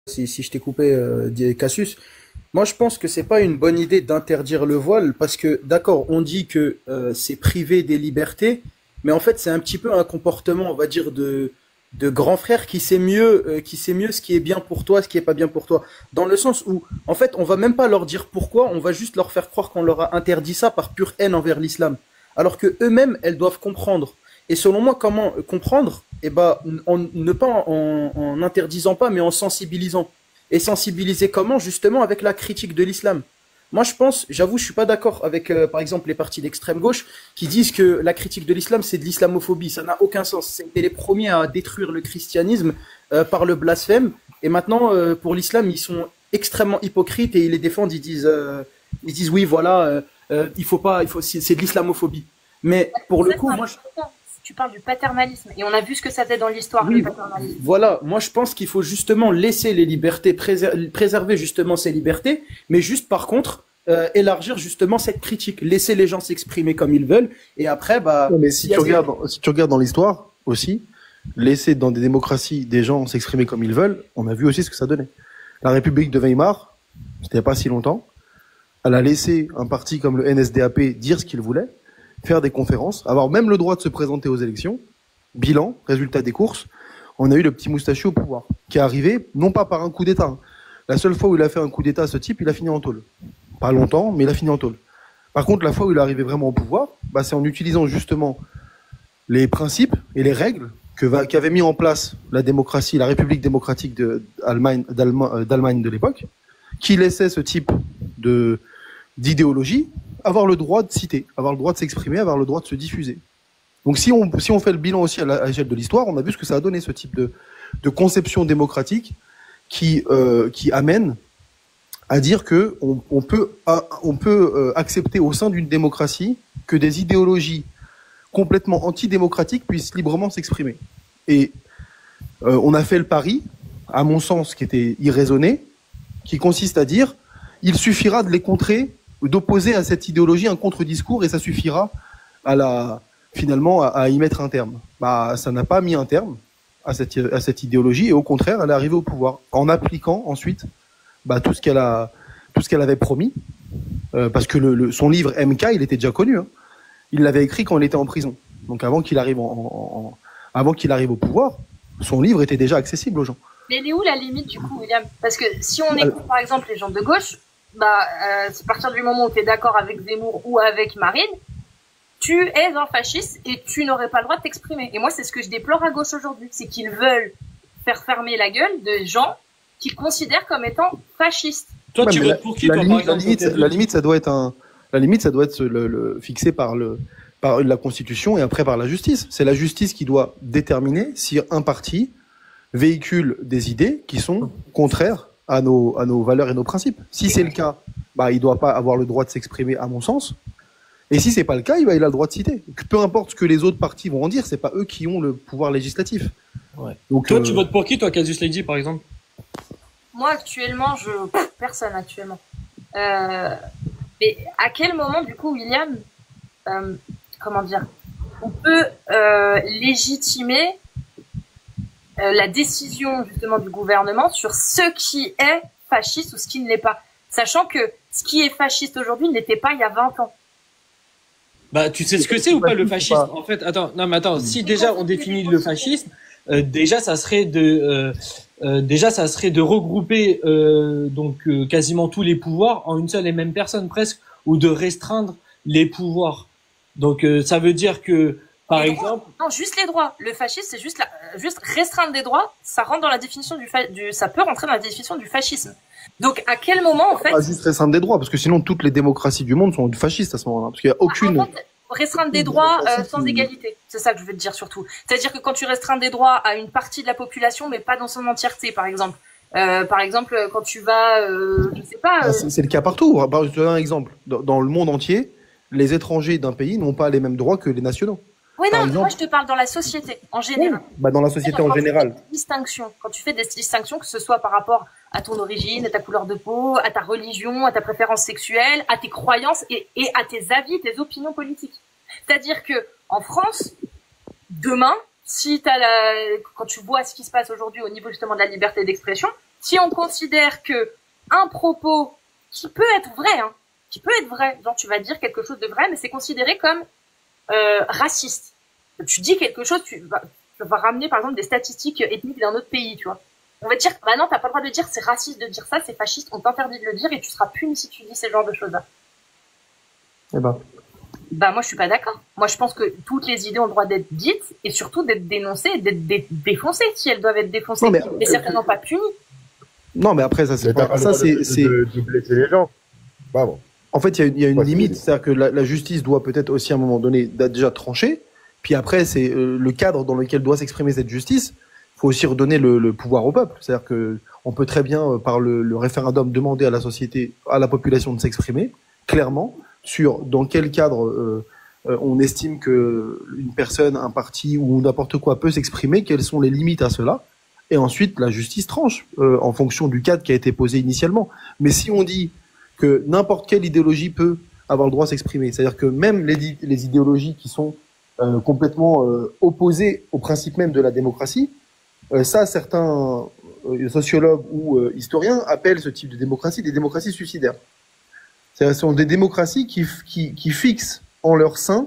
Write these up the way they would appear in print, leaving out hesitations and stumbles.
si je t'ai coupé, Cassius. Moi, je pense que c'est pas une bonne idée d'interdire le voile parce que, d'accord, on dit que c'est privé des libertés, mais en fait, c'est un petit peu un comportement, on va dire, de grand frère qui sait mieux ce qui est bien pour toi, ce qui est pas bien pour toi. Dans le sens où, en fait, on va même pas leur dire pourquoi, on va juste leur faire croire qu'on leur a interdit ça par pure haine envers l'islam. Alors que eux-mêmes, elles doivent comprendre. Et selon moi, comment comprendre? Eh ben, ne pas en interdisant pas, mais en sensibilisant. Et sensibiliser comment? Justement avec la critique de l'islam. Moi, je pense, j'avoue, je suis pas d'accord avec, par exemple, les partis d'extrême gauche qui disent que la critique de l'islam, c'est de l'islamophobie. Ça n'a aucun sens. C'était les premiers à détruire le christianisme par le blasphème. Et maintenant, pour l'islam, ils sont extrêmement hypocrites et ils les défendent. Ils disent oui, voilà, il faut pas, c'est de l'islamophobie. Mais pour le coup, moi, tu parles du paternalisme et on a vu ce que ça fait dans l'histoire, oui, le paternalisme. voilà, moi je pense qu'il faut justement laisser les libertés, préserver justement ces libertés, mais juste par contre élargir justement cette critique, laisser les gens s'exprimer comme ils veulent, et après bah. Ouais, mais si tu regardes dans l'histoire aussi, laisser dans des démocraties des gens s'exprimer comme ils veulent, on a vu aussi ce que ça donnait. La République de Weimar, c'était il n'y a pas si longtemps, elle a laissé un parti comme le NSDAP dire ce qu'il voulait, faire des conférences, avoir même le droit de se présenter aux élections, bilan, résultat des courses, on a eu le petit moustachu au pouvoir, qui est arrivé, non pas par un coup d'État. La seule fois où il a fait un coup d'État à ce type, il a fini en tôle. Pas longtemps, mais il a fini en tôle. Par contre, la fois où il est arrivé vraiment au pouvoir, bah, c'est en utilisant justement les principes et les règles qu'avait mis en place la démocratie, la République démocratique d'Allemagne de l'époque, qui laissait ce type d'idéologie avoir le droit de citer, avoir le droit de s'exprimer, avoir le droit de se diffuser. Donc si on fait le bilan aussi à l'échelle de l'histoire, on a vu ce que ça a donné, ce type de conception démocratique qui amène à dire que on peut accepter au sein d'une démocratie que des idéologies complètement antidémocratiques puissent librement s'exprimer. Et on a fait le pari, à mon sens, qui était irraisonné, qui consiste à dire il suffira de les contrer, d'opposer à cette idéologie un contre-discours et ça suffira finalement à y mettre un terme. Bah, ça n'a pas mis un terme à cette idéologie et au contraire, elle est arrivée au pouvoir en appliquant ensuite tout ce qu'elle avait promis, parce que son livre MK, il était déjà connu. Hein. Il l'avait écrit quand il était en prison. Donc avant qu'il arrive avant qu'il arrive au pouvoir, son livre était déjà accessible aux gens. Mais elle est où la limite du coup, William? Parce que si on écoute par exemple les gens de gauche, c'est à partir du moment où tu es d'accord avec Zemmour ou avec Marine, tu es un fasciste et tu n'aurais pas le droit de t'exprimer. Et moi, c'est ce que je déplore à gauche aujourd'hui, c'est qu'ils veulent faire fermer la gueule de gens qu'ils considèrent comme étant fascistes. Toi, tu votes pour qui, toi, par exemple? La limite, ça doit être fixé par la Constitution et après par la justice. C'est la justice qui doit déterminer si un parti véhicule des idées qui sont contraires à nos valeurs et nos principes. Si c'est le cas, il doit pas avoir le droit de s'exprimer, à mon sens. Et si c'est pas le cas, il a le droit de citer. Peu importe ce que les autres partis vont en dire, c'est pas eux qui ont le pouvoir législatif. Ouais. Donc, toi, tu votes pour qui, toi, Casus Lady, par exemple? Moi, actuellement, personne actuellement. Mais à quel moment, du coup, William, comment dire, on peut légitimer la décision justement du gouvernement sur ce qui est fasciste ou ce qui ne l'est pas, sachant que ce qui est fasciste aujourd'hui n'était pas il y a 20 ans. Tu sais ce que c'est ou pas le fascisme? En fait, attends, si déjà on définit le fascisme, déjà ça serait de regrouper quasiment tous les pouvoirs en une seule et même personne presque, ou de restreindre les pouvoirs. Donc ça veut dire que par exemple, non, juste les droits. Le fascisme, c'est juste restreindre des droits. Ça rentre dans la définition ça peut rentrer dans la définition du fascisme. Donc, à quel moment, en fait... Pas juste restreindre des droits, parce que sinon, toutes les démocraties du monde sont fascistes à ce moment-là. Parce qu'il n'y a aucune... Restreindre des droits sans égalité. C'est ça que je veux te dire surtout. C'est-à-dire que quand tu restreins des droits à une partie de la population, mais pas dans son entièreté, par exemple. Quand tu vas... je sais pas... C'est le cas partout. Je te donne un exemple. Dans le monde entier, les étrangers d'un pays n'ont pas les mêmes droits que les nationaux. Oui, non, moi je te parle dans la société, en général. Dans la société en général. Quand tu fais des distinctions, que ce soit par rapport à ton origine, à ta couleur de peau, à ta religion, à ta préférence sexuelle, à tes croyances et à tes avis, tes opinions politiques. C'est-à-dire que en France, demain, quand tu vois ce qui se passe aujourd'hui au niveau justement de la liberté d'expression, si on considère que un propos qui peut être vrai, hein, qui peut être vrai, genre tu vas dire quelque chose de vrai, mais c'est considéré comme raciste. Tu dis quelque chose, tu vas ramener par exemple des statistiques ethniques d'un autre pays, tu vois. On va te dire, bah non, t'as pas le droit de le dire, c'est raciste de dire ça, c'est fasciste, on t'interdit de le dire et tu seras puni si tu dis ce genre de choses-là. Eh ben. Bah moi je suis pas d'accord. Moi je pense que toutes les idées ont le droit d'être dites et surtout d'être dénoncées et d'être défoncées si elles doivent être défoncées, Non, mais certainement pas punies. Non, mais après, ça, c'est pas, ça, c'est, de blesser les gens. Pardon. En fait, il y a une Ouais, limite, c'est-à-dire que la justice doit peut-être aussi à un moment donné déjà trancher. Puis après, c'est le cadre dans lequel doit s'exprimer cette justice. Il faut aussi redonner le pouvoir au peuple. C'est-à-dire que on peut très bien, par le référendum, demander à la société, à la population de s'exprimer clairement sur dans quel cadre on estime que une personne, un parti ou n'importe quoi peut s'exprimer, quelles sont les limites à cela. Et ensuite, la justice tranche en fonction du cadre qui a été posé initialement. Mais si on dit que n'importe quelle idéologie peut avoir le droit de s'exprimer, c'est-à-dire que même les idéologies qui sont complètement opposées au principe même de la démocratie, ça, certains sociologues ou historiens appellent ce type de démocratie des démocraties suicidaires. Ce sont des démocraties qui fixent en leur sein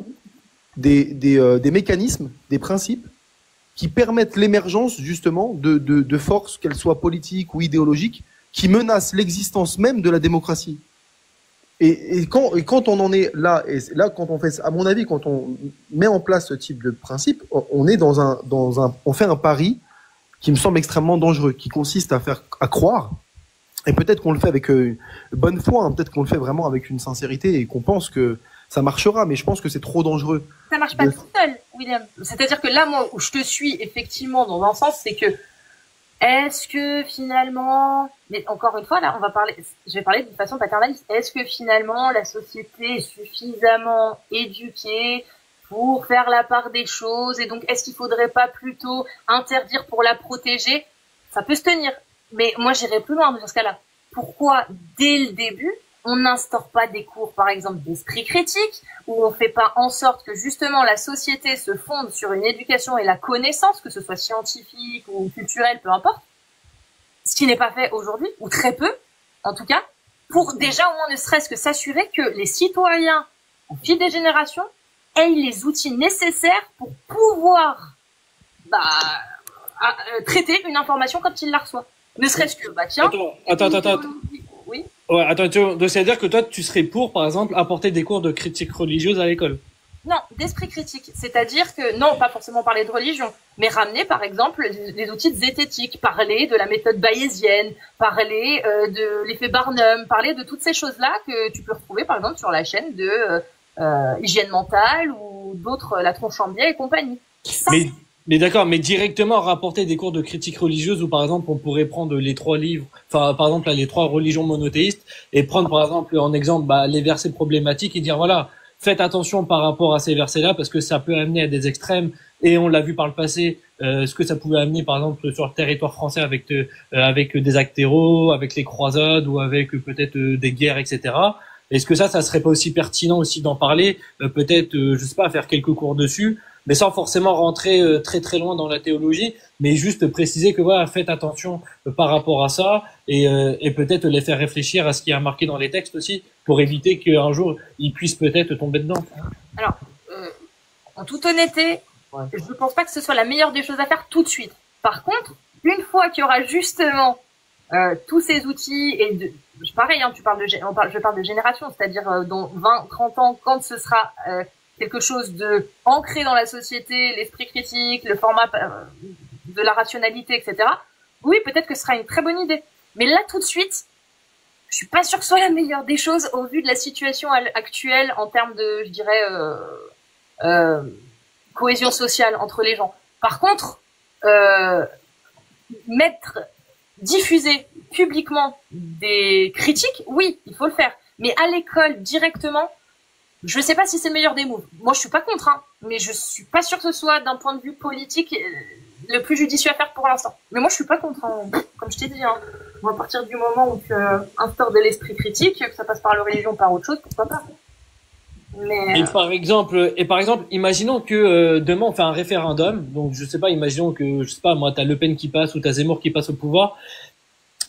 des mécanismes, des principes qui permettent l'émergence justement de forces, qu'elles soient politiques ou idéologiques, qui menacent l'existence même de la démocratie. Et quand on en est là, et là quand on fait, à mon avis, quand on met en place ce type de principe, on est on fait un pari qui me semble extrêmement dangereux, qui consiste à croire, et peut-être qu'on le fait avec bonne foi, hein, peut-être qu'on le fait vraiment avec une sincérité et qu'on pense que ça marchera, mais je pense que c'est trop dangereux. Ça marche pas tout seul, William. C'est-à-dire que là, moi, où je te suis effectivement dans un sens, c'est que est-ce que finalement, mais encore une fois, là, je vais parler d'une façon paternaliste. Est-ce que finalement la société est suffisamment éduquée pour faire la part des choses et donc est-ce qu'il faudrait pas plutôt interdire pour la protéger? Ça peut se tenir. Mais moi, j'irais plus loin dans ce cas-là. Pourquoi, dès le début, on n'instaure pas des cours, par exemple, d'esprit critique, où on fait pas en sorte que justement la société se fonde sur une éducation et la connaissance, que ce soit scientifique ou culturelle, peu importe, ce qui n'est pas fait aujourd'hui, ou très peu, en tout cas, pour déjà au moins ne serait-ce que s'assurer que les citoyens, au fil des générations, aient les outils nécessaires pour pouvoir traiter une information quand ils la reçoivent. Ne serait-ce que, tiens... Attends. Oui. Ouais, attends, donc c'est-à-dire que toi, tu serais pour, par exemple, apporter des cours de critique religieuse à l'école? Non, d'esprit critique. C'est-à-dire que, non, pas forcément parler de religion, mais ramener, par exemple, des outils de zététique, parler de la méthode bayésienne, parler de l'effet Barnum, parler de toutes ces choses-là que tu peux retrouver, par exemple, sur la chaîne de Hygiène mentale ou d'autres, La Tronche en biais et compagnie. Ça, mais d'accord, mais directement rapporter des cours de critique religieuse où par exemple on pourrait prendre les 3 livres, enfin par exemple là, les 3 religions monothéistes et prendre par exemple en exemple les versets problématiques et dire voilà, faites attention par rapport à ces versets-là parce que ça peut amener à des extrêmes et on l'a vu par le passé ce que ça pouvait amener par exemple sur le territoire français avec des actes terreaux, avec les croisades ou avec peut-être des guerres, etc. Est-ce que ça serait pas aussi pertinent aussi d'en parler, peut-être je sais pas, faire quelques cours dessus, mais sans forcément rentrer très très loin dans la théologie, mais juste préciser que voilà, faites attention par rapport à ça et peut-être les faire réfléchir à ce qui est marqué dans les textes aussi, pour éviter qu'un jour ils puissent peut-être tomber dedans. Alors, en toute honnêteté, je ne pense pas que ce soit la meilleure des choses à faire tout de suite. Par contre, une fois qu'il y aura justement tous ces outils et pareil, hein, je parle de génération, c'est-à-dire dans 20, 30 ans, quand ce sera quelque chose de ancré dans la société, l'esprit critique, le format de la rationalité, etc. Oui, peut-être que ce sera une très bonne idée. Mais là, tout de suite, je suis pas sûre que ce soit la meilleure des choses au vu de la situation actuelle en termes de, je dirais, cohésion sociale entre les gens. Par contre, diffuser publiquement des critiques, oui, il faut le faire. Mais à l'école, directement, je sais pas si c'est le meilleur des moves. Moi, je suis pas contre, hein, mais je suis pas sûre que ce soit, d'un point de vue politique, le plus judicieux à faire pour l'instant. Mais moi, je suis pas contre, hein. Comme je t'ai dit, hein. À partir du moment où tu instaures de l'esprit critique, que ça passe par la religion, par autre chose, pourquoi pas. Mais... Et par exemple, imaginons que demain on fait un référendum. Donc je sais pas, imaginons que je sais pas moi, t'as Le Pen qui passe ou t'as Zemmour qui passe au pouvoir.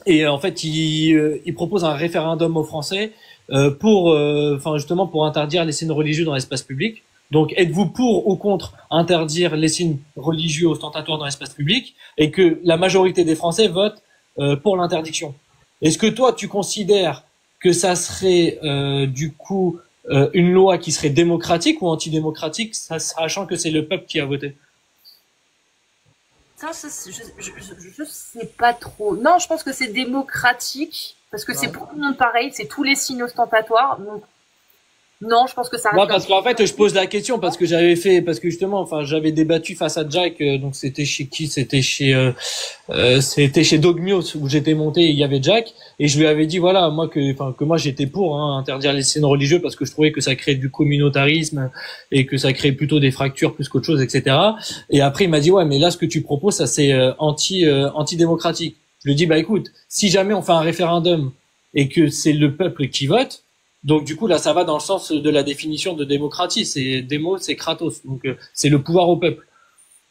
Et en fait, il propose un référendum aux Français enfin justement pour interdire les signes religieux dans l'espace public. Donc, êtes-vous pour ou contre interdire les signes religieux ostentatoires dans l'espace public et que la majorité des Français votent pour l'interdiction? Est-ce que toi, tu considères que ça serait du coup une loi qui serait démocratique ou antidémocratique, sachant que c'est le peuple qui a voté? Ça, je sais pas trop. Non, je pense que c'est démocratique parce que c'est pour tout le monde pareil, c'est tous les signes ostentatoires. Donc, non, je pense que ça reste. Moi, parce qu'en fait, je pose la question parce que justement, enfin, j'avais débattu face à Jack, donc c'était chez qui? C'était chez Dogmios où j'étais monté, il y avait Jack, et je lui avais dit, voilà, que moi j'étais pour, interdire les signes religieux parce que je trouvais que ça crée du communautarisme et que ça crée plutôt des fractures plus qu'autre chose, etc. Et après, il m'a dit, ouais, mais là, ce que tu proposes, ça c'est antidémocratique. Je lui ai dit, bah écoute, si jamais on fait un référendum et que c'est le peuple qui vote, donc du coup là ça va dans le sens de la définition de démocratie, c'est démo, c'est kratos, donc c'est le pouvoir au peuple.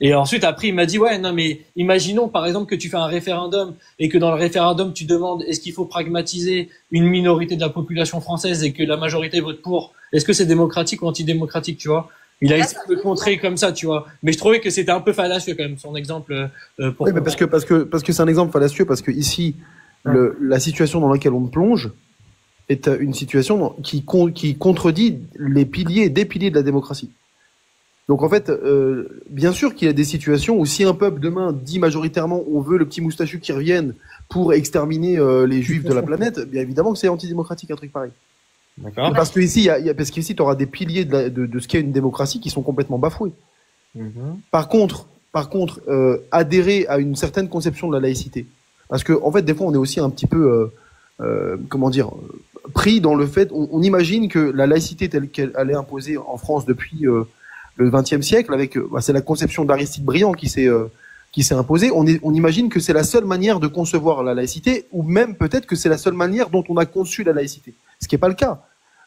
Et ensuite après il m'a dit ouais non mais imaginons par exemple que tu fais un référendum et que dans le référendum tu demandes est-ce qu'il faut pragmatiser une minorité de la population française et que la majorité vote pour, est-ce que c'est démocratique ou antidémocratique, tu vois? Il a essayé de le contrer comme ça, tu vois. Mais je trouvais que c'était un peu fallacieux quand même son exemple. Oui, mais parce que c'est un exemple fallacieux parce que ici la situation dans laquelle on plonge est une situation qui contredit des piliers de la démocratie. Donc en fait, bien sûr qu'il y a des situations où si un peuple demain dit majoritairement on veut le petit moustachu qui revienne pour exterminer les juifs de la planète, bien évidemment que c'est antidémocratique un truc pareil. D'accord. Parce que ici, parce qu'ici tu auras des piliers de ce qu'est une démocratie qui sont complètement bafoués. Par contre, adhérer à une certaine conception de la laïcité, parce que en fait des fois on est aussi un petit peu pris dans le fait, on imagine que la laïcité telle qu'elle est imposée en France depuis le XXe siècle, avec c'est la conception d'Aristide Briand qui s'est imposée. On imagine que c'est la seule manière de concevoir la laïcité, ou même peut-être que c'est la seule manière dont on a conçu la laïcité. Ce qui n'est pas le cas.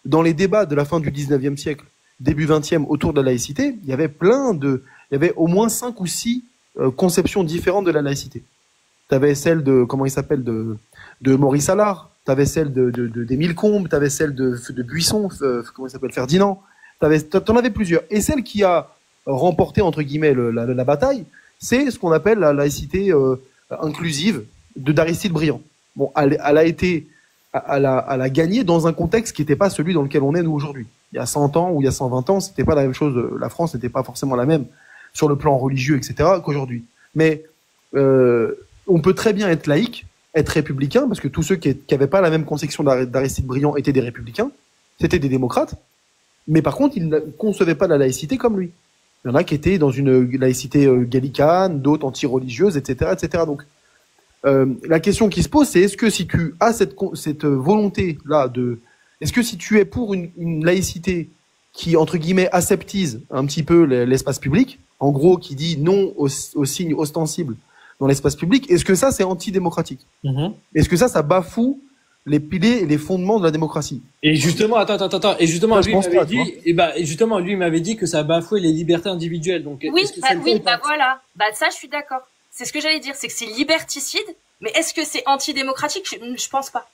Dans les débats de la fin du XIXe siècle, début XXe, autour de la laïcité, il y avait au moins 5 ou 6 conceptions différentes de la laïcité. Tu avais celle de Maurice Allard, tu avais celle d'Émile Combes, tu avais celle de Buisson, Ferdinand, t'en avais plusieurs. Et celle qui a remporté, entre guillemets, la bataille, c'est ce qu'on appelle la laïcité inclusive d'Aristide Briand. Bon, elle a gagné dans un contexte qui n'était pas celui dans lequel on est nous aujourd'hui. Il y a 100 ans ou il y a 120 ans, c'était pas la même chose. La France n'était pas forcément la même sur le plan religieux, etc., qu'aujourd'hui. Mais on peut très bien être laïque, être républicain, parce que tous ceux qui n'avaient pas la même conception d'Aristide Briand étaient des républicains, c'était des démocrates, mais par contre, ils ne concevaient pas la laïcité comme lui. Il y en a qui étaient dans une laïcité gallicane, d'autres anti-religieuses, etc., etc. Donc, la question qui se pose, c'est est-ce que si tu as cette volonté-là est-ce que si tu es pour une laïcité qui, entre guillemets, aseptise un petit peu l'espace public, en gros, qui dit non aux signes ostensibles dans l'espace public, est-ce que ça, c'est antidémocratique? Est-ce que ça bafoue les piliers et les fondements de la démocratie? Et justement, attends. Et justement, lui, il m'avait dit que ça bafouait les libertés individuelles. Donc, oui, voilà. Ça, je suis d'accord. C'est ce que j'allais dire, c'est que c'est liberticide, mais est-ce que c'est antidémocratique? Je pense pas.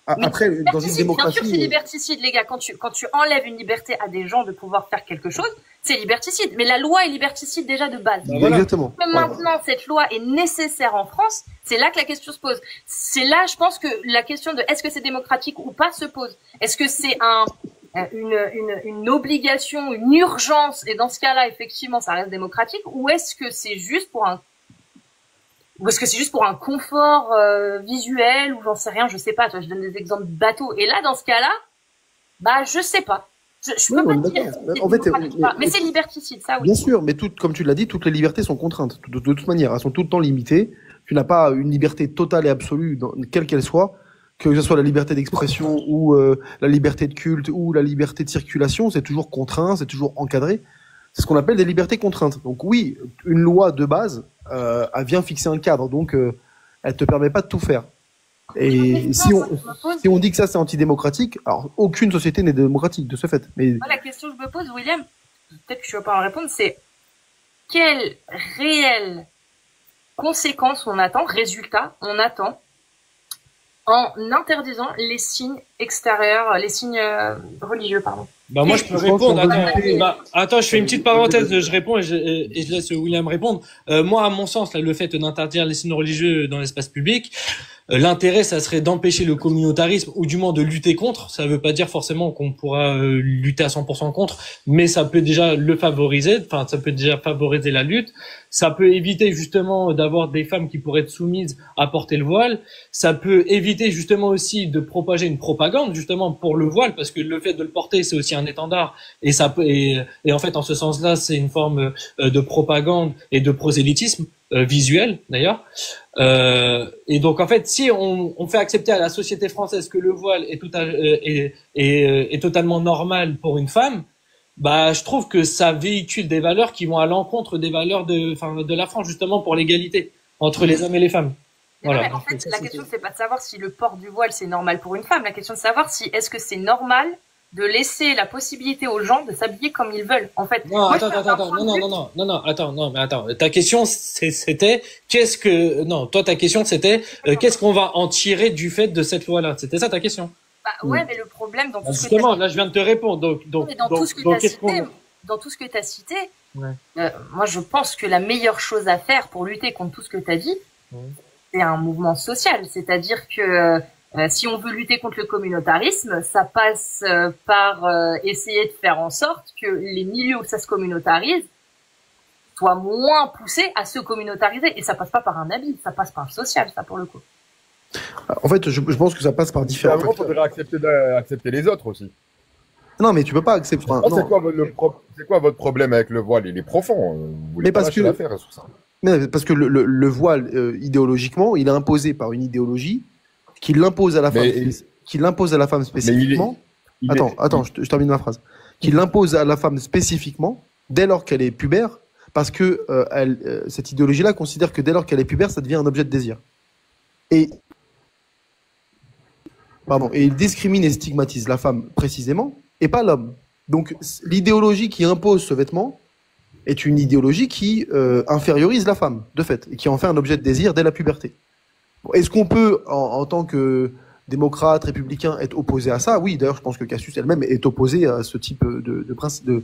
Après, dans une démocratie, bien sûr, c'est liberticide, les gars. Quand tu enlèves une liberté à des gens de pouvoir faire quelque chose, c'est liberticide. Mais la loi est liberticide déjà de base. Voilà. Exactement. Mais maintenant, cette loi est nécessaire en France. C'est là que la question se pose. C'est là, je pense que la question de est-ce que c'est démocratique ou pas se pose. Est-ce que c'est une obligation, une urgence, et dans ce cas-là, effectivement, ça reste démocratique, ou est-ce que c'est juste pour un confort visuel, ou j'en sais rien, je sais pas, je donne des exemples bateaux. Et là, dans ce cas-là, je sais pas. Je peux pas dire. En fait, mais c'est liberticide, ça, oui. Bien sûr, mais comme tu l'as dit, toutes les libertés sont contraintes. De toute manière, elles sont tout le temps limitées. Tu n'as pas une liberté totale et absolue, quelle qu'elle soit, que ce soit la liberté d'expression ou la liberté de culte ou la liberté de circulation, c'est toujours contraint, c'est toujours encadré. C'est ce qu'on appelle des libertés contraintes. Donc oui, une loi de base, elle vient fixer un cadre, donc elle te permet pas de tout faire. Et si on dit que ça c'est antidémocratique, alors aucune société n'est démocratique de ce fait. Mais moi, la question que je me pose, William, peut-être que je ne vais pas en répondre, c'est quelles réelles conséquences résultats on attend en interdisant les signes extérieurs, les signes religieux, pardon. Bah moi je peux répondre. Attends, je fais une petite parenthèse, je réponds et je laisse William répondre. Moi, à mon sens, là, le fait d'interdire les signes religieux dans l'espace public, l'intérêt, ça serait d'empêcher le communautarisme ou du moins de lutter contre. Ça veut pas dire forcément qu'on pourra lutter à 100% contre, mais ça peut déjà le favoriser. Enfin, ça peut déjà favoriser la lutte. Ça peut éviter justement d'avoir des femmes qui pourraient être soumises à porter le voile. Ça peut éviter justement aussi de propager une propagande justement pour le voile, parce que le fait de le porter, c'est aussi un étendard, et ça peut et en fait en ce sens-là, c'est une forme de propagande et de prosélytisme visuel d'ailleurs. Et donc en fait, si on fait accepter à la société française que le voile est totalement normal pour une femme, bah je trouve que ça véhicule des valeurs qui vont à l'encontre des valeurs de la France, justement pour l'égalité entre les hommes et les femmes. Voilà. Mais en fait, la question c'est pas de savoir si le port du voile c'est normal pour une femme. La question de savoir si est-ce que c'est normal de laisser la possibilité aux gens de s'habiller comme ils veulent. En fait. Non, attends. Ta question c'était ta question c'était qu'est-ce qu'on va en tirer du fait de cette loi-là. C'était ça ta question. Bah ouais, mais le problème dans tout ce que justement, là je viens de te répondre. Donc dans tout ce que tu as cité, ouais. Moi je pense que la meilleure chose à faire pour lutter contre tout ce que tu as dit, c'est un mouvement social. C'est-à-dire que si on veut lutter contre le communautarisme, ça passe par essayer de faire en sorte que les milieux où ça se communautarise soient moins poussés à se communautariser. Et ça passe pas par un habit, ça passe par le social, ça pour le coup. En fait, je pense que ça passe par différents facteurs. Il faudrait accepter les autres aussi. Non, mais tu peux pas accepter. C'est quoi votre problème avec le voile? Il est profond. Mais parce que le voile, idéologiquement, il est imposé par une idéologie qui l'impose à la femme, spécifiquement. Attends, je termine ma phrase. Qui l'impose à la femme spécifiquement dès lors qu'elle est pubère, parce que cette idéologie-là considère que dès lors qu'elle est pubère, ça devient un objet de désir. Et il discrimine et stigmatise la femme précisément, et pas l'homme. Donc l'idéologie qui impose ce vêtement est une idéologie qui infériorise la femme, de fait, et qui en fait un objet de désir dès la puberté. Est-ce qu'on peut, en tant que démocrate, républicain, être opposé à ça? Oui, d'ailleurs, je pense que Cassius elle-même est opposée à ce type de principe de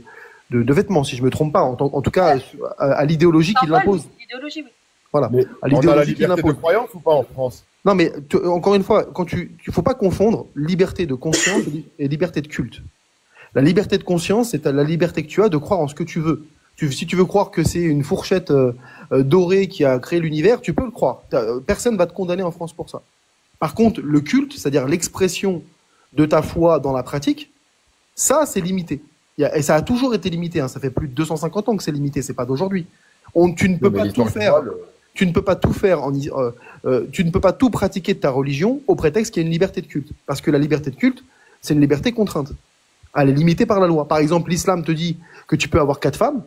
vêtements, si je me trompe pas, en tout cas à l'idéologie qui l'impose. L'idéologie, oui. Voilà. Mais on a la liberté de croyance ou pas en France? Non, mais encore une fois, il faut pas confondre liberté de conscience et liberté de culte. La liberté de conscience, c'est la liberté que tu as de croire en ce que tu veux. Si tu veux croire que c'est une fourchette dorée qui a créé l'univers, tu peux le croire. Personne va te condamner en France pour ça. Par contre, le culte, c'est-à-dire l'expression de ta foi dans la pratique, ça, c'est limité. Et ça a toujours été limité. Hein. Ça fait plus de 250 ans que c'est limité. C'est pas d'aujourd'hui. Tu ne peux pas tout faire. Tu ne peux pas tout faire. Tu ne peux pas tout pratiquer de ta religion au prétexte qu'il y a une liberté de culte. Parce que la liberté de culte, c'est une liberté contrainte. Elle est limitée par la loi. Par exemple, l'islam te dit que tu peux avoir 4 femmes.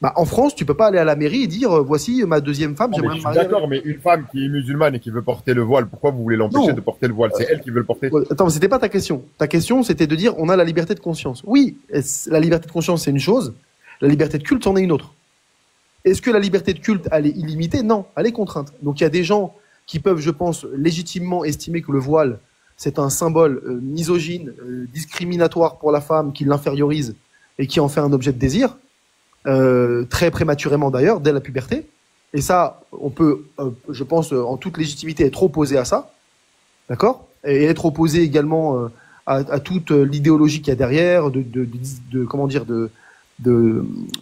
Bah, en France, tu peux pas aller à la mairie et dire voici ma deuxième femme, j'aimerais me marier. D'accord, mais une femme qui est musulmane et qui veut porter le voile, pourquoi vous voulez l'empêcher de porter le voile? C'est elle qui veut le porter. Attends, mais c'était pas ta question. Ta question, c'était de dire on a la liberté de conscience. Oui, la liberté de conscience, c'est une chose. La liberté de culte, c'en est une autre. Est-ce que la liberté de culte, elle est illimitée? Non, elle est contrainte. Donc il y a des gens qui peuvent, je pense, légitimement estimer que le voile, c'est un symbole misogyne, discriminatoire pour la femme, qui l'infériorise et qui en fait un objet de désir. Très prématurément d'ailleurs, dès la puberté. Et ça, on peut, je pense, en toute légitimité, être opposé à ça, d'accord, et être opposé également à toute l'idéologie qu'il y a derrière, de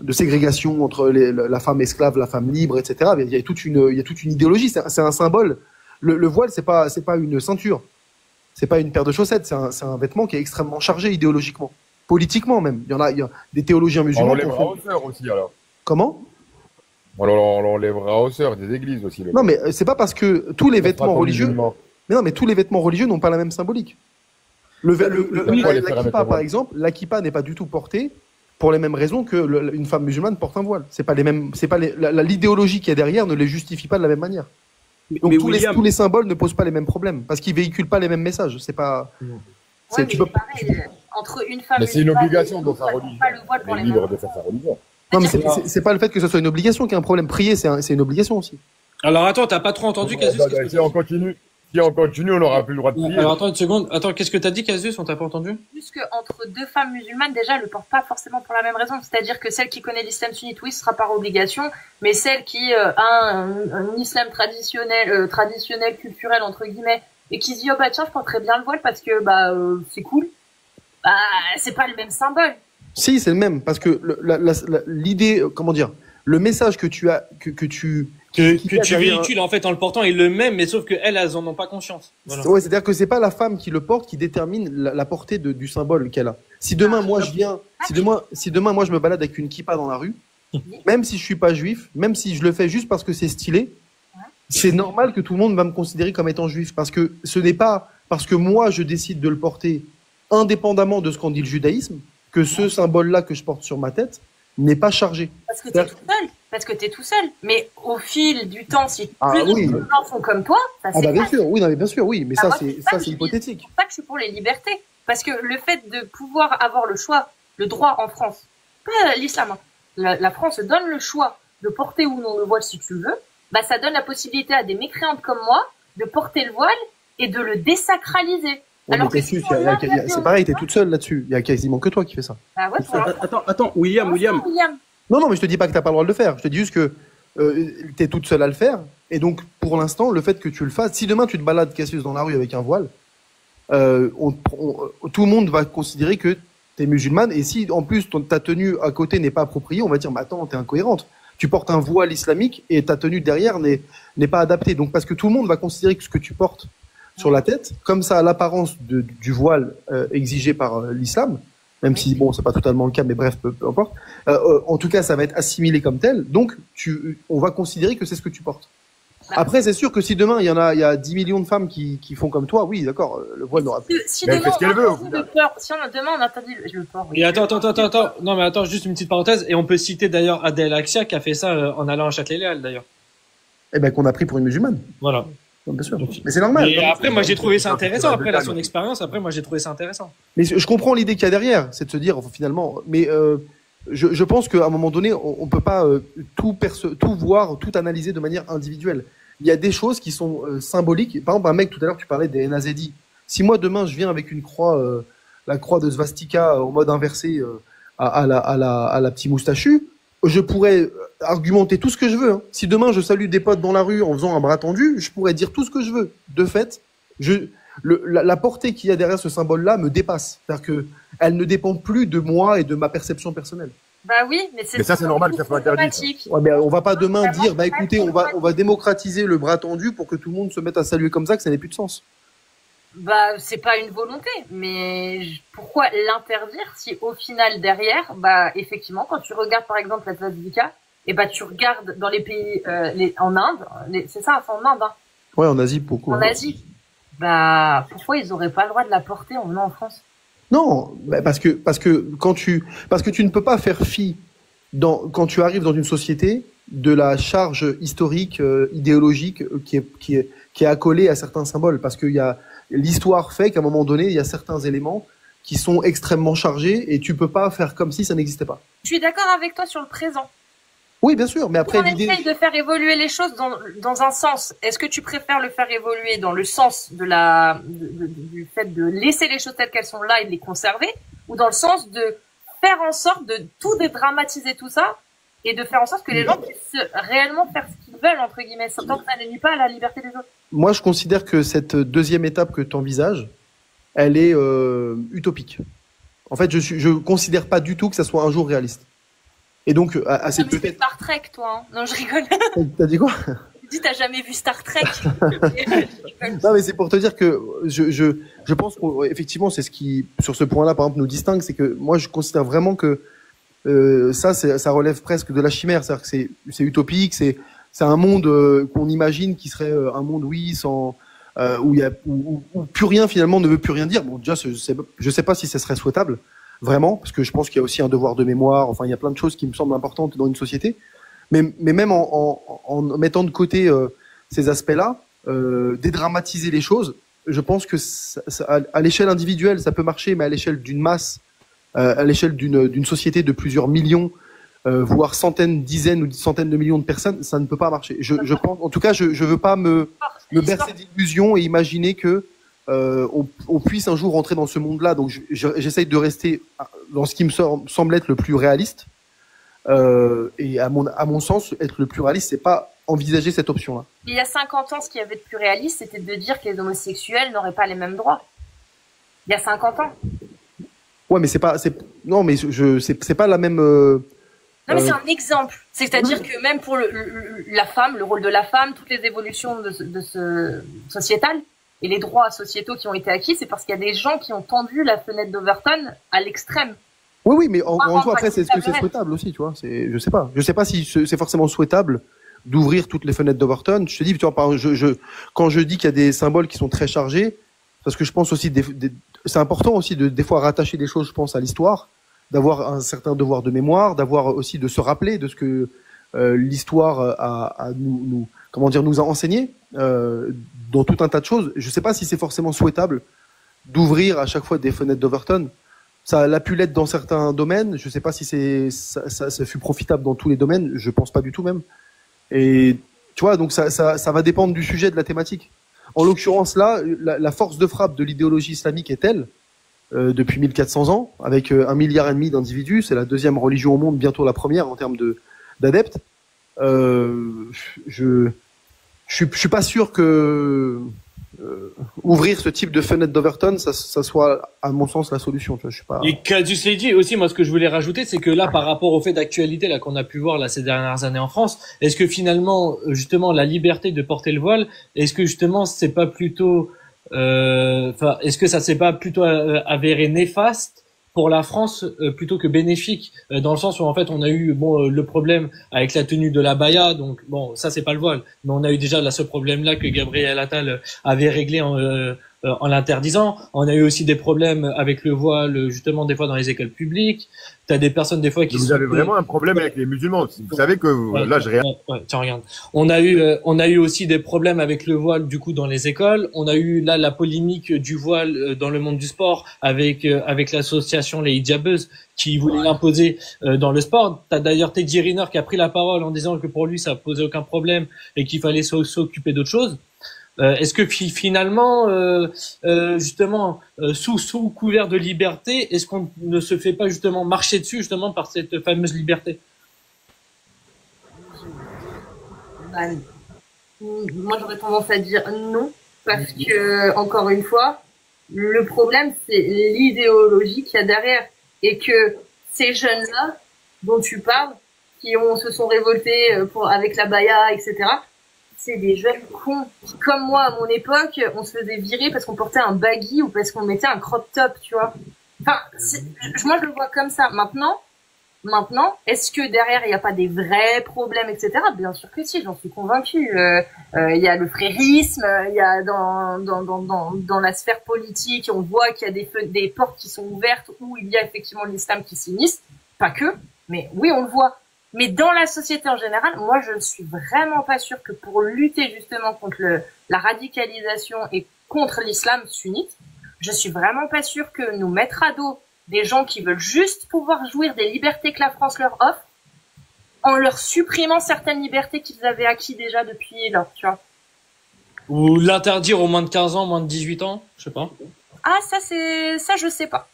ségrégation entre la femme esclave, la femme libre, etc. Il y a toute une idéologie. C'est un symbole. Le voile, c'est pas une ceinture, c'est pas une paire de chaussettes. C'est un vêtement qui est extrêmement chargé idéologiquement. Politiquement même. Il y a des théologiens musulmans. On l'enlèvera aux sœurs aussi alors. Comment? On l'enlèvera aux sœurs des églises aussi. Non, mais c'est pas parce que tous les vêtements religieux. Mais non, mais tous les vêtements religieux n'ont pas la même symbolique. L'akippa, par exemple, l'akippa n'est pas du tout portée pour les mêmes raisons que une femme musulmane porte un voile. C'est pas les mêmes. C'est pas l'idéologie qui est derrière ne les justifie pas de la même manière. Donc tous les symboles ne posent pas les mêmes problèmes parce qu'ils véhiculent pas les mêmes messages. C'est pas. Ouais, tu peux pareil, entre une femme mais c'est une obligation dans sa religion. Elle est libre de faire sa religion. Non, mais c'est pas le fait que ce soit une obligation qui est un problème. Prier, c'est une obligation aussi. Alors attends, t'as pas trop entendu Casus? On continue. Si on continue, on n'aura plus le droit de prier. Alors attends une seconde. Attends, qu'est-ce que t'as dit, Casus? On t'a pas entendu? Juste qu'entre deux femmes musulmanes, déjà, elles le portent pas forcément pour la même raison. C'est-à-dire que celle qui connaît l'islam sunnite, oui, ce sera par obligation, mais celle qui a un islam traditionnel, culturel, entre guillemets, et qui se dit, oh bah tiens, je porterais bien le voile parce que c'est cool, bah c'est pas le même symbole. Si, c'est le même, parce que l'idée, comment dire, le message que tu as, que tu véhicules en fait en le portant est le même, mais sauf que elles en ont pas conscience. Voilà. Ouais, c'est-à-dire que c'est pas la femme qui le porte qui détermine la portée du symbole qu'elle a. Si demain moi je viens, si demain moi je me balade avec une kippa dans la rue, même si je suis pas juif, même si je le fais juste parce que c'est stylé, c'est normal que tout le monde va me considérer comme étant juif, parce que ce n'est pas parce que moi je décide de le porter indépendamment de ce qu'en dit le judaïsme que ce symbole-là que je porte sur ma tête n'est pas chargé. Parce que t'es tout seul. Parce que t'es tout seul. Mais au fil du temps, si plus de gens font comme toi, ça c'est bien sûr, oui, non, mais bien sûr, oui, mais ça c'est hypothétique. C'est pour ça que je suis pour les libertés. Parce que le fait de pouvoir avoir le choix, le droit en France, pas l'islam, hein. La France donne le choix de porter ou non le voile si tu veux, bah ça donne la possibilité à des mécréantes comme moi de porter le voile et de le désacraliser. Ouais, alors que c'est pareil, t'es toute seule là-dessus. Il y a quasiment que toi qui fais ça. Ah ouais, attends, William. Non, mais je te dis pas que t'as pas le droit de le faire. Je te dis juste que t'es toute seule à le faire. Et donc, pour l'instant, le fait que tu le fasses, si demain tu te balades Cassius dans la rue avec un voile, tout le monde va considérer que t'es musulmane. Et si en plus ta tenue à côté n'est pas appropriée, on va dire, mais attends, t'es incohérente. Tu portes un voile islamique et ta tenue derrière n'est pas adaptée. Donc, parce que tout le monde va considérer que ce que tu portes sur la tête, comme ça a l'apparence du voile exigé par l'islam, même si bon c'est pas totalement le cas, mais bref, peu importe. En tout cas, ça va être assimilé comme tel. Donc, on va considérer que c'est ce que tu portes. Après, c'est sûr que si demain il y a 10 millions de femmes qui font comme toi, oui, d'accord, le voile n'aura plus. Si demain on interdit le port. Et attends. Non, mais attends, juste une petite parenthèse. Et on peut citer d'ailleurs Adèle Axia qui a fait ça en allant à Châtelet-Léal d'ailleurs. Eh ben, qu'on a pris pour une musulmane. Voilà. Bien sûr. Mais c'est normal. Et après, moi, j'ai trouvé ça intéressant. Après, son expérience, moi, j'ai trouvé ça intéressant. Mais je comprends l'idée qu'il y a derrière, c'est de se dire, finalement, mais je pense qu'à un moment donné, on peut pas tout voir, tout analyser de manière individuelle. Il y a des choses qui sont symboliques. Par exemple, un mec, tout à l'heure, tu parlais des NAZD. Si moi, demain, je viens avec une croix, la croix de Svastika en mode inversé à la petite moustachu, je pourrais argumenter tout ce que je veux. Hein. Si demain je salue des potes dans la rue en faisant un bras tendu, je pourrais dire tout ce que je veux. De fait, la portée qu'il y a derrière ce symbole-là me dépasse. C'est-à-dire que elle ne dépend plus de moi et de ma perception personnelle. Bah oui, mais ça c'est normal que ça soit interdit. Ouais, mais on va pas demain dire, bah écoutez, on va démocratiser le bras tendu pour que tout le monde se mette à saluer comme ça, que ça n'ait plus de sens. Bah, c'est pas une volonté, mais pourquoi l'interdire si au final derrière, bah effectivement, quand tu regardes par exemple la Svastika, et bah tu regardes dans les pays en Inde, c'est ça, c'est en Inde. Hein. Ouais, en Asie beaucoup. En Asie, bah pourquoi ils auraient pas le droit de la porter en venant en France? Non, bah parce que tu ne peux pas faire fi quand tu arrives dans une société de la charge historique, idéologique qui est accolée à certains symboles, parce qu'il y a l'histoire fait qu'à un moment donné, il y a certains éléments qui sont extrêmement chargés et tu peux pas faire comme si ça n'existait pas. Je suis d'accord avec toi sur le présent. Oui, bien sûr, mais après on essaye de faire évoluer les choses dans un sens. Est-ce que tu préfères le faire évoluer dans le sens du fait de laisser les choses telles qu'elles sont là et de les conserver, ou dans le sens de faire en sorte de tout dédramatiser tout ça et de faire en sorte que les gens puissent réellement faire ce qu'ils veulent, entre guillemets, tant que ça ne nuit pas à la liberté des autres? Moi, je considère que cette deuxième étape que tu envisages, elle est utopique. En fait, je considère pas du tout que ça soit un jour réaliste. Et donc, c'est peut-être Star Trek, toi. Hein. Non, je rigole. T'as dit quoi? Tu dis, t'as jamais vu Star Trek. Non, mais c'est pour te dire que je pense qu'effectivement, c'est ce qui, sur ce point-là, par exemple, nous distingue, c'est que moi, je considère vraiment que ça relève presque de la chimère. C'est-à-dire que c'est utopique, c'est un monde qu'on imagine qui serait un monde, oui, sans où plus rien finalement ne veut plus rien dire. Bon, déjà, je sais pas si ce serait souhaitable. Vraiment, parce que je pense qu'il y a aussi un devoir de mémoire. Enfin, il y a plein de choses qui me semblent importantes dans une société. Mais même en mettant de côté ces aspects-là, dédramatiser les choses, je pense que à l'échelle individuelle, ça peut marcher, mais à l'échelle d'une masse, à l'échelle d'une société de plusieurs millions, voire centaines, dizaines ou centaines de millions de personnes, ça ne peut pas marcher. Je pense, en tout cas, je veux pas me bercer d'illusions et imaginer que on puisse un jour rentrer dans ce monde-là. Donc j'essaye de rester dans ce qui me semble être le plus réaliste. Et à mon sens, être le plus réaliste, c'est pas envisager cette option-là. Il y a 50 ans, ce qui avait de plus réaliste, c'était de dire que les homosexuels n'auraient pas les mêmes droits. Il y a 50 ans. Ouais, mais c'est pas la même. Non, mais c'est un exemple. C'est-à-dire que même pour la femme, le rôle de la femme, toutes les évolutions de ce sociétal et les droits sociétaux qui ont été acquis, c'est parce qu'il y a des gens qui ont tendu la fenêtre d'Overton à l'extrême. Oui, mais en soi, après, est-ce que c'est souhaitable aussi, tu vois? Je sais pas si c'est forcément souhaitable d'ouvrir toutes les fenêtres d'Overton. Je te dis, tu vois, quand je dis qu'il y a des symboles qui sont très chargés, parce que je pense aussi, c'est important aussi de des fois rattacher des choses, je pense, à l'histoire, d'avoir un certain devoir de mémoire, d'avoir aussi de se rappeler de ce que l'histoire a nous a enseigné dans tout un tas de choses. Je sais pas si c'est forcément souhaitable d'ouvrir à chaque fois des fenêtres d'Overton. Ça l'a pu l'être dans certains domaines. Je sais pas si ça fut profitable dans tous les domaines. Je pense pas du tout même. Et tu vois, donc ça va dépendre du sujet, de la thématique. En l'occurrence là, la force de frappe de l'idéologie islamique est telle depuis 1400 ans, avec 1,5 milliard d'individus. C'est la deuxième religion au monde, bientôt la première en termes d'adeptes. Je suis pas sûr que ouvrir ce type de fenêtre d'Overton, ça soit, à mon sens, la solution. Tu vois, je suis pas. Et Casus l'a dit aussi, moi, ce que je voulais rajouter, c'est que là, par rapport au fait d'actualité là qu'on a pu voir là ces dernières années en France, est-ce que finalement, justement, la liberté de porter le voile, est-ce que justement, c'est pas plutôt, est-ce que ça s'est pas plutôt avéré néfaste pour la France plutôt que bénéfique, dans le sens où en fait on a eu le problème avec la tenue de la baya, donc bon, ça c'est pas le voile, mais on a eu déjà là ce problème là que Gabriel Attal avait réglé en l'interdisant. On a eu aussi des problèmes avec le voile, justement des fois dans les écoles publiques. T'as des personnes des fois qui vous avez vraiment un problème avec les musulmans. Vous savez que là je réagis. Tiens, regarde. On a eu aussi des problèmes avec le voile du coup dans les écoles. On a eu là la polémique du voile dans le monde du sport avec l'association les hijabeuses qui voulait l'imposer dans le sport. T'as d'ailleurs Teddy Riner qui a pris la parole en disant que pour lui ça posait aucun problème et qu'il fallait s'occuper d'autre chose. Est-ce que finalement, justement, sous couvert de liberté, est-ce qu'on ne se fait pas justement marcher dessus justement par cette fameuse liberté? Moi, j'aurais tendance à dire non, parce que encore une fois, le problème c'est l'idéologie qu'il y a derrière, et que ces jeunes-là dont tu parles, qui se sont révoltés avec la baya, etc. C'est des jeunes cons. Comme moi, à mon époque, on se faisait virer parce qu'on portait un baggy ou parce qu'on mettait un crop top, tu vois. Enfin, moi, je le vois comme ça. Maintenant, est-ce que derrière, il n'y a pas des vrais problèmes, etc. Bien sûr que si, j'en suis convaincue. Il y a le frérisme, il y a dans la sphère politique, on voit qu'il y a des portes qui sont ouvertes où il y a effectivement l'islam qui s'immisce. Pas que, mais oui, on le voit. Mais dans la société en général, moi, je ne suis vraiment pas sûre que pour lutter justement contre la radicalisation et contre l'islam sunnite, je suis vraiment pas sûre que nous mettre à dos des gens qui veulent juste pouvoir jouir des libertés que la France leur offre, en leur supprimant certaines libertés qu'ils avaient acquis déjà depuis lors, tu vois. Ou l'interdire aux moins de 15 ans, moins de 18 ans, je sais pas. Ah, ça, je sais pas.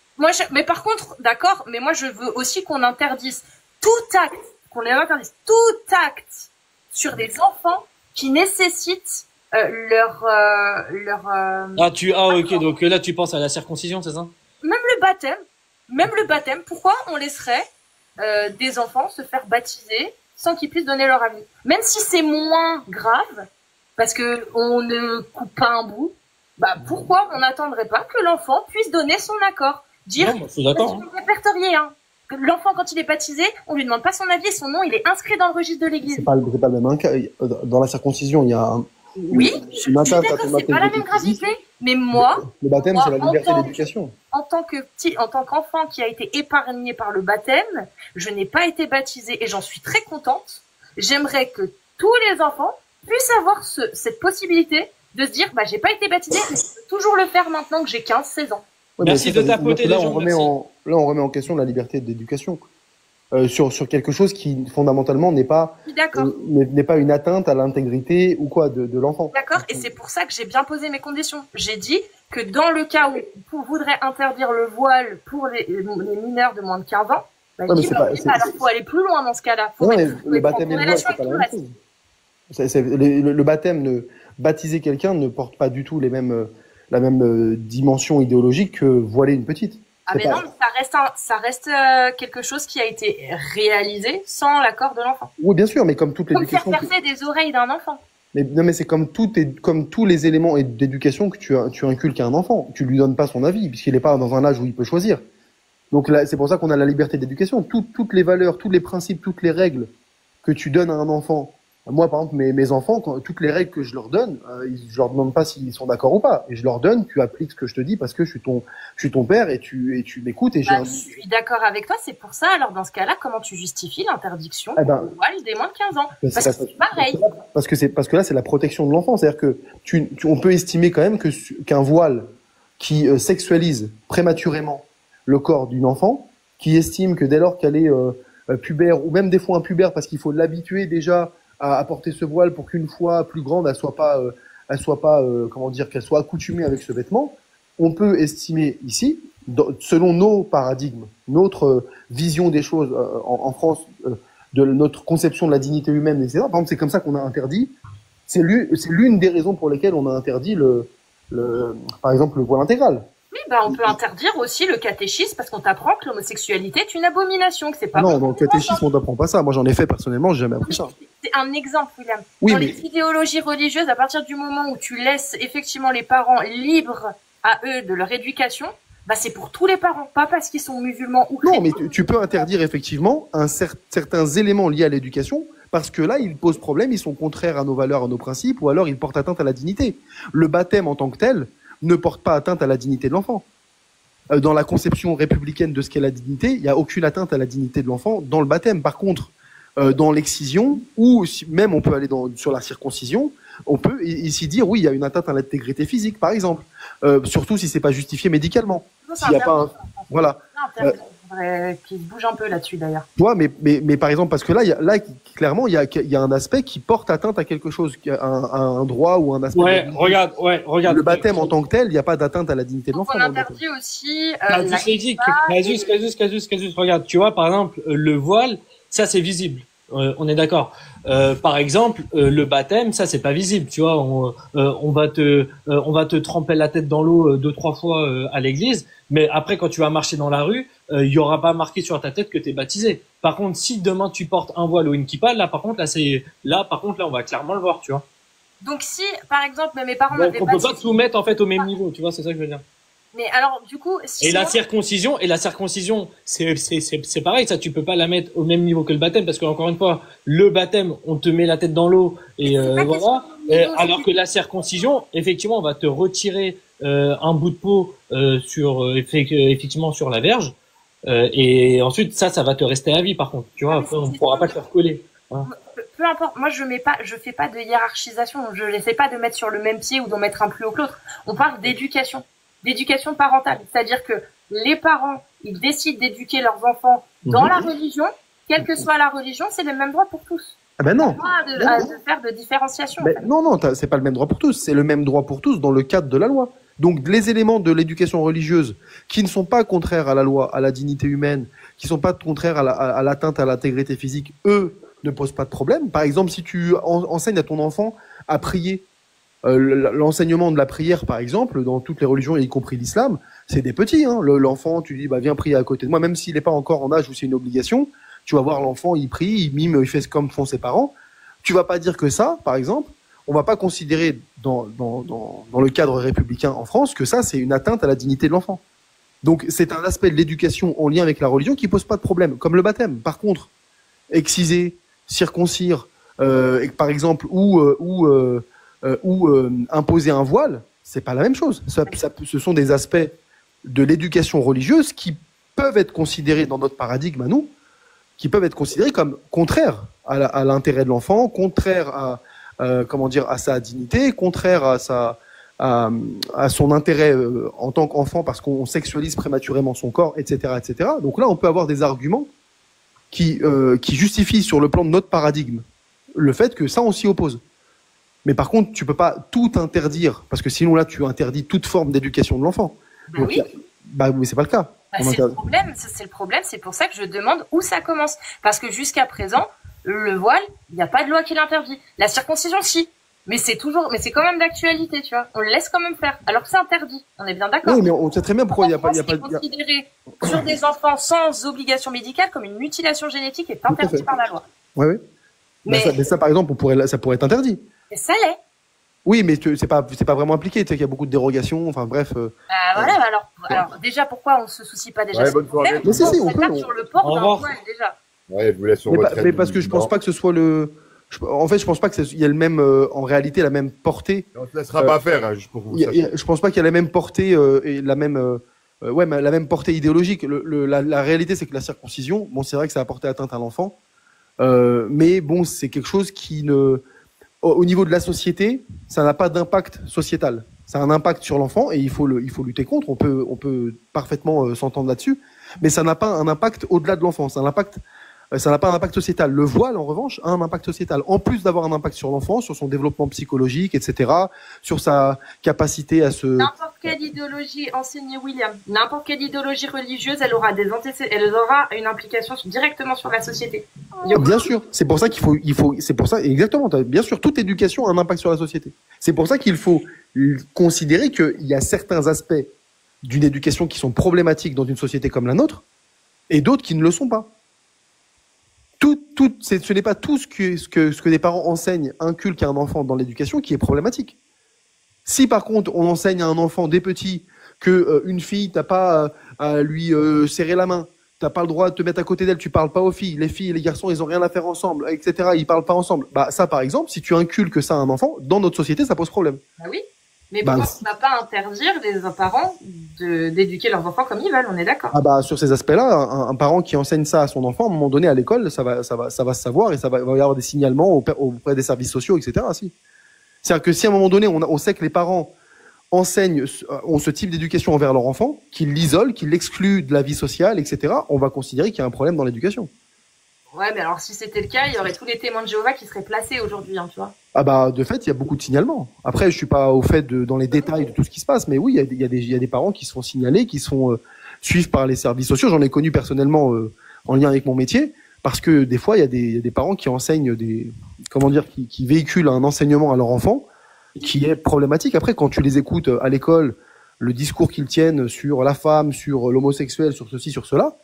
Mais par contre, d'accord, mais moi, je veux aussi qu'on interdise tout acte sur des enfants qui nécessitent leur ok, donc là tu penses à la circoncision, c'est ça? Même le baptême, pourquoi on laisserait des enfants se faire baptiser sans qu'ils puissent donner leur avis? Même si c'est moins grave, parce que on ne coupe pas un bout, pourquoi on n'attendrait pas que l'enfant puisse donner son accord? Dire, non, je suis d'accord. Répertorié, hein. L'enfant, quand il est baptisé, on lui demande pas son avis et son nom, il est inscrit dans le registre de l'église. C'est pas le même cas. Dans la circoncision, il y a oui, je suis d'accord, c'est pas la même gravité, mais moi. Le baptême, c'est la liberté d'éducation. En tant qu'enfant qui a été épargné par le baptême, je n'ai pas été baptisée et j'en suis très contente. J'aimerais que tous les enfants puissent avoir cette possibilité de se dire, j'ai pas été baptisée, mais je peux toujours le faire maintenant que j'ai 15-16 ans. Ouais, merci de tapoter les gens. Là, on remet en question la liberté d'éducation. sur quelque chose qui fondamentalement D'accord. n'est pas une atteinte à l'intégrité ou quoi de l'enfant. D'accord. Et c'est pour ça que j'ai bien posé mes conditions. J'ai dit que dans le cas où on voudrait interdire le voile pour les mineurs de moins de 15 ans, bah, Ouais, mais alors faut aller plus loin dans ce cas-là. Faut non, mettre le baptême et le voile, c'est pas la même chose. Le baptême, baptiser quelqu'un ne porte pas du tout la même dimension idéologique que voiler une petite. Ah mais non, mais ça reste quelque chose qui a été réalisé sans l'accord de l'enfant. Oui, bien sûr, mais comme toute Comme l'éducation. faire percer des oreilles d'un enfant. Mais non, mais c'est comme tous les éléments d'éducation que tu inculques à un enfant. Tu lui donnes pas son avis puisqu'il n'est pas dans un âge où il peut choisir. Donc là, c'est pour ça qu'on a la liberté d'éducation. Toutes les valeurs, tous les principes, toutes les règles que tu donnes à un enfant. Moi, par exemple, mes enfants, toutes les règles que je leur donne, je leur demande pas s'ils sont d'accord ou pas. Et je leur donne, tu appliques ce que je te dis parce que je suis ton père et tu m'écoutes et je suis d'accord avec toi, c'est pour ça. Alors, dans ce cas-là, comment tu justifies l'interdiction du voile des moins de 15 ans? Parce que c'est pareil. Parce que là, c'est la protection de l'enfant. C'est-à-dire que on peut estimer quand même qu'un voile qui sexualise prématurément le corps d'une enfant, qui estime que dès lors qu'elle est pubère ou même des fois impubère parce qu'il faut l'habituer déjà à porter ce voile pour qu'une fois plus grande, elle soit pas comment dire, qu'elle soit accoutumée avec ce vêtement. On peut estimer ici, selon nos paradigmes, notre vision des choses en France, de notre conception de la dignité humaine, etc. Par exemple, c'est comme ça qu'on a interdit. C'est l'une des raisons pour lesquelles on a interdit par exemple, le voile intégral. Oui, on peut interdire aussi le catéchisme parce qu'on t'apprend que l'homosexualité est une abomination, que c'est pas non, dans le catéchisme, on t'apprend pas ça. Moi, j'en ai fait personnellement, j'ai jamais appris ça. C'est un exemple, William. Oui, dans les idéologies religieuses, à partir du moment où tu laisses effectivement les parents libres à eux de leur éducation, c'est pour tous les parents, pas parce qu'ils sont musulmans ou chrétiens. Non, mais tu peux interdire effectivement certains éléments liés à l'éducation parce que là, ils posent problème, ils sont contraires à nos valeurs, à nos principes, ou alors ils portent atteinte à la dignité. Le baptême en tant que tel ne porte pas atteinte à la dignité de l'enfant. Dans la conception républicaine de ce qu'est la dignité, il n'y a aucune atteinte à la dignité de l'enfant dans le baptême. Par contre, dans l'excision, ou même on peut aller sur la circoncision, on peut ici dire oui, il y a une atteinte à l'intégrité physique, par exemple. Surtout si c'est pas justifié médicalement. S'il y a pas voilà. Qui se bouge un peu là-dessus d'ailleurs. Mais par exemple, parce que là clairement, il y a un aspect qui porte atteinte à quelque chose, un droit ou un aspect. Ouais, regarde. Le baptême en tant que tel, il n'y a pas d'atteinte à la dignité de l'enfant. On interdit aussi. Casus, regarde, tu vois, par exemple, le voile, ça c'est visible. On est d'accord. Par exemple, le baptême, ça c'est pas visible, tu vois. On va te tremper la tête dans l'eau 2-3 fois à l'église, mais après quand tu vas marcher dans la rue, il y aura pas marqué sur ta tête que t'es baptisé. Par contre, si demain tu portes un voile ou une kippa, là on va clairement le voir, tu vois. Donc si, par exemple, mes parents m'avaient baptisé, on peut pas tout mettre en fait au même niveau, tu vois, c'est ça que je veux dire. Mais alors, du coup, la circoncision, c'est pareil, ça, tu peux pas la mettre au même niveau que le baptême, parce que, encore une fois, le baptême, on te met la tête dans l'eau, et voilà. Alors que la circoncision, effectivement, on va te retirer, un bout de peau, effectivement, sur la verge, et ensuite, ça va te rester à vie, par contre. Tu vois, après, on pourra pas te faire coller. Voilà. Peu importe, moi je fais pas de hiérarchisation, je n'essaie pas de mettre sur le même pied ou d'en mettre un plus haut que l'autre. On parle d'éducation parentale, c'est-à-dire que les parents, ils décident d'éduquer leurs enfants dans la religion, quelle que soit la religion, c'est le même droit pour tous. Ah ben non. Pas de faire de différenciation. Ben, en fait. Non, c'est pas le même droit pour tous, c'est le même droit pour tous dans le cadre de la loi. Donc les éléments de l'éducation religieuse qui ne sont pas contraires à la loi, à la dignité humaine, qui sont pas contraires à l'atteinte à l'intégrité physique, eux ne posent pas de problème. Par exemple, si tu enseignes à ton enfant à prier, l'enseignement de la prière, par exemple, dans toutes les religions, y compris l'islam, c'est des petits. Hein. L'enfant, tu dis, viens prier à côté de moi, même s'il n'est pas encore en âge où c'est une obligation. Tu vas voir l'enfant, il prie, il mime, il fait comme font ses parents. Tu vas pas dire que ça, par exemple, on va pas considérer dans le cadre républicain en France que ça, c'est une atteinte à la dignité de l'enfant. Donc, c'est un aspect de l'éducation en lien avec la religion qui pose pas de problème, comme le baptême. Par contre, exciser, circoncire, par exemple, ou imposer un voile, c'est pas la même chose. Ce sont des aspects de l'éducation religieuse qui peuvent être considérés dans notre paradigme à nous, qui peuvent être considérés comme contraires à l'intérêt de l'enfant, contraires à sa dignité, contraires à son intérêt en tant qu'enfant parce qu'on sexualise prématurément son corps, etc., etc. Donc là, on peut avoir des arguments qui justifie sur le plan de notre paradigme le fait que ça, on s'y oppose. Mais par contre, tu peux pas tout interdire, parce que sinon là, tu interdis toute forme d'éducation de l'enfant. Bah oui. Mais c'est pas le cas. Bah, c'est le problème, c'est pour ça que je demande où ça commence. Parce que jusqu'à présent, le voile, il n'y a pas de loi qui l'interdit. La circoncision, si. Mais c'est quand même d'actualité, tu vois. On le laisse quand même faire. Alors que c'est interdit. On est bien d'accord. Oui, mais on sait très bien pourquoi il n'y a pas, considéré sur des enfants sans obligation médicale comme une mutilation génétique est interdit par la loi. Oui. Mais ça, par exemple, ça pourrait être interdit. Et ça l'est. Oui, mais c'est pas vraiment appliqué. Tu sais qu'il y a beaucoup de dérogations. Enfin, bref. Voilà. Alors, déjà, pourquoi on se soucie pas déjà bonne soirée. Mais on peut. Sur le port d'un voile, déjà. Ouais, je vous laisse sur retraite. Mais parce que je pense pas que ce soit en fait, je pense pas qu'il y ait le même, en réalité, la même portée. On ne laissera pas faire, hein, juste pour vous. Je pense pas qu'il y a la même portée et la même, mais la même portée idéologique. La réalité, c'est que la circoncision, bon, c'est vrai que ça a porté atteinte à l'enfant, mais bon, c'est quelque chose qui au niveau de la société, ça n'a pas d'impact sociétal. Ça a un impact sur l'enfant et il faut lutter contre. On peut parfaitement s'entendre là-dessus, mais ça n'a pas un impact au-delà de l'enfant. Ça n'a pas un impact sociétal. Le voile, en revanche, a un impact sociétal. En plus d'avoir un impact sur l'enfant, sur son développement psychologique, etc., sur sa capacité à se... N'importe quelle idéologie, enseignée William, n'importe quelle idéologie religieuse, elle aura une implication directement sur la société. Bien sûr. C'est pour ça c'est pour ça, exactement. Bien sûr, toute éducation a un impact sur la société. C'est pour ça qu'il faut considérer qu'il y a certains aspects d'une éducation qui sont problématiques dans une société comme la nôtre, et d'autres qui ne le sont pas. Ce n'est pas tout ce que des parents enseignent, inculquent à un enfant dans l'éducation qui est problématique. Si par contre on enseigne à un enfant dès petit que une fille t'as pas à lui serrer la main, t'as pas le droit de te mettre à côté d'elle, tu parles pas aux filles, les filles et les garçons ils ont rien à faire ensemble, etc. Ils parlent pas ensemble. Bah ça par exemple, si tu inculques ça à un enfant, dans notre société ça pose problème. Bah oui. Mais pourquoi on ne va pas interdire les parents d'éduquer leurs enfants comme ils veulent, on est d'accord. Ah bah sur ces aspects-là, un parent qui enseigne ça à son enfant, à un moment donné à l'école, ça va se savoir et il va y avoir des signalements auprès des services sociaux, etc. Si. C'est-à-dire que si à un moment donné on sait que les parents ont ce type d'éducation envers leur enfant, qu'ils l'isolent, qu'ils l'excluent de la vie sociale, etc., on va considérer qu'il y a un problème dans l'éducation. Ouais, mais alors si c'était le cas, il y aurait tous les témoins de Jéhovah qui seraient placés aujourd'hui, hein, tu vois. Ah bah de fait, il y a beaucoup de signalements. Après, je suis pas au fait dans les détails de tout ce qui se passe, mais oui, il y a des parents qui se font signaler, qui sont suivis par les services sociaux. J'en ai connu personnellement en lien avec mon métier, parce que des fois, il y a des parents qui enseignent qui véhiculent un enseignement à leur enfant qui est problématique. Après, quand tu les écoutes à l'école, le discours qu'ils tiennent sur la femme, sur l'homosexuel, sur ceci, sur cela.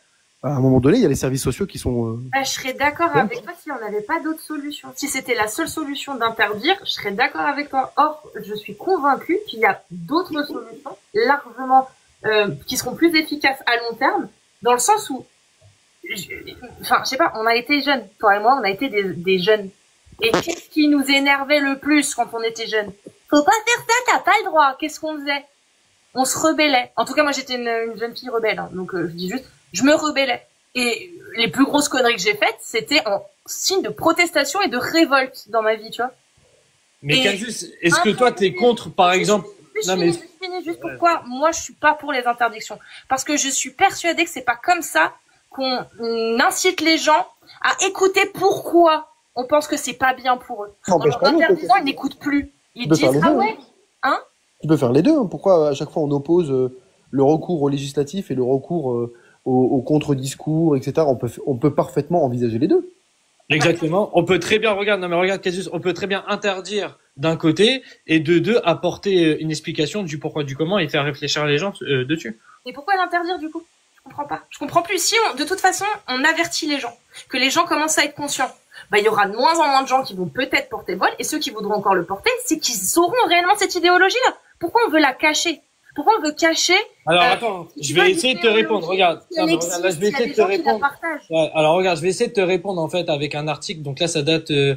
À un moment donné, il y a les services sociaux qui sont... je serais d'accord avec toi si on n'avait pas d'autre solution. Si c'était la seule solution d'interdire, je serais d'accord avec toi. Or, je suis convaincue qu'il y a d'autres solutions largement qui seront plus efficaces à long terme, dans le sens où, je sais pas, on a été jeunes, toi et moi, on a été des jeunes. Et qu'est-ce qui nous énervait le plus quand on était jeunes? Faut pas faire ça, t'as pas le droit. Qu'est-ce qu'on faisait? On se rebellait. En tout cas, moi, j'étais une jeune fille rebelle, hein, donc je dis juste... Je me rebellais. Et les plus grosses conneries que j'ai faites, c'était en signe de protestation et de révolte dans ma vie, tu vois. Mais Casus, est-ce que toi, t'es contre, par exemple... Je finis juste pourquoi moi, je suis pas pour les interdictions. Parce que je suis persuadée que c'est pas comme ça qu'on incite les gens à écouter pourquoi on pense que c'est pas bien pour eux. En leur interdisant, ils n'écoutent plus. Ils disent, ah ouais, hein? Tu peux faire les deux. Pourquoi à chaque fois on oppose le recours au législatif et le recours au contre-discours, etc. On peut parfaitement envisager les deux. Exactement. On peut très bien, regarde Casus, on peut très bien interdire d'un côté et de deux apporter une explication du pourquoi du comment et faire réfléchir les gens dessus. Et pourquoi l'interdire du coup? Je comprends pas. Je comprends plus. Si de toute façon, on avertit les gens, que les gens commencent à être conscients, il y aura de moins en moins de gens qui vont peut-être porter le voile et ceux qui voudront encore le porter, c'est qu'ils auront réellement cette idéologie-là. Pourquoi on veut la cacher? Pourquoi on veut cacher? Alors attends, je vais essayer de te répondre. Regarde, là, je vais essayer de te répondre. Ouais, alors regarde, je vais essayer de te répondre en fait avec un article. Donc là, ça date de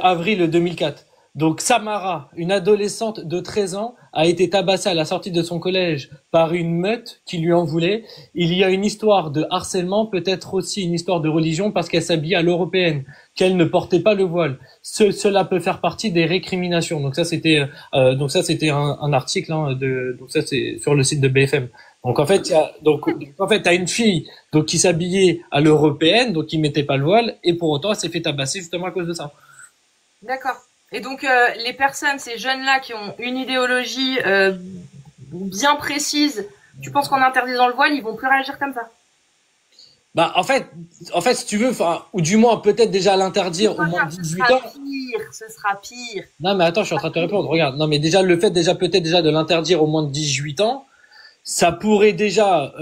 avril 2004. Donc Samara, une adolescente de 13 ans, a été tabassée à la sortie de son collège par une meute qui lui en voulait. Il y a une histoire de harcèlement, peut-être aussi une histoire de religion parce qu'elle s'habille à l'européenne, qu'elle ne portait pas le voile. Cela peut faire partie des récriminations. Donc ça c'était un article donc ça c'est sur le site de BFM. Donc en fait, t'as une fille donc qui s'habillait à l'européenne, donc qui mettait pas le voile, et pour autant elle s'est fait tabasser justement à cause de ça. D'accord. Et donc les personnes, ces jeunes-là qui ont une idéologie bien précise, tu penses qu'en interdisant le voile, ils vont plus réagir comme ça? Bah en fait, si tu veux, enfin, ou du moins peut-être déjà l'interdire au moins de 18 ans. Ce sera pire. Non mais attends, je suis en train de te répondre. Regarde, non mais déjà le fait peut-être déjà de l'interdire au moins de 18 ans, ça pourrait déjà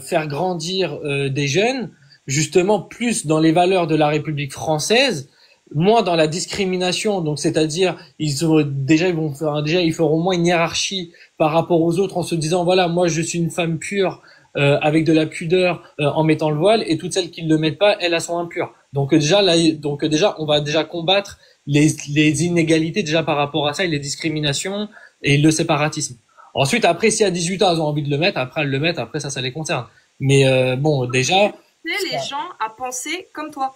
faire grandir des jeunes justement plus dans les valeurs de la République française, moins dans la discrimination. Donc c'est-à-dire ils feront moins une hiérarchie par rapport aux autres en se disant voilà, moi je suis une femme pure avec de la pudeur en mettant le voile, et toutes celles qui ne le mettent pas, elles sont impures. Donc déjà on va déjà combattre les inégalités déjà par rapport à ça, et les discriminations et le séparatisme. Ensuite, après, si à 18 ans, elles ont envie de le mettre, après, elles le mettent, après, ça les concerne. Mais bon, déjà... Les gens à penser comme toi.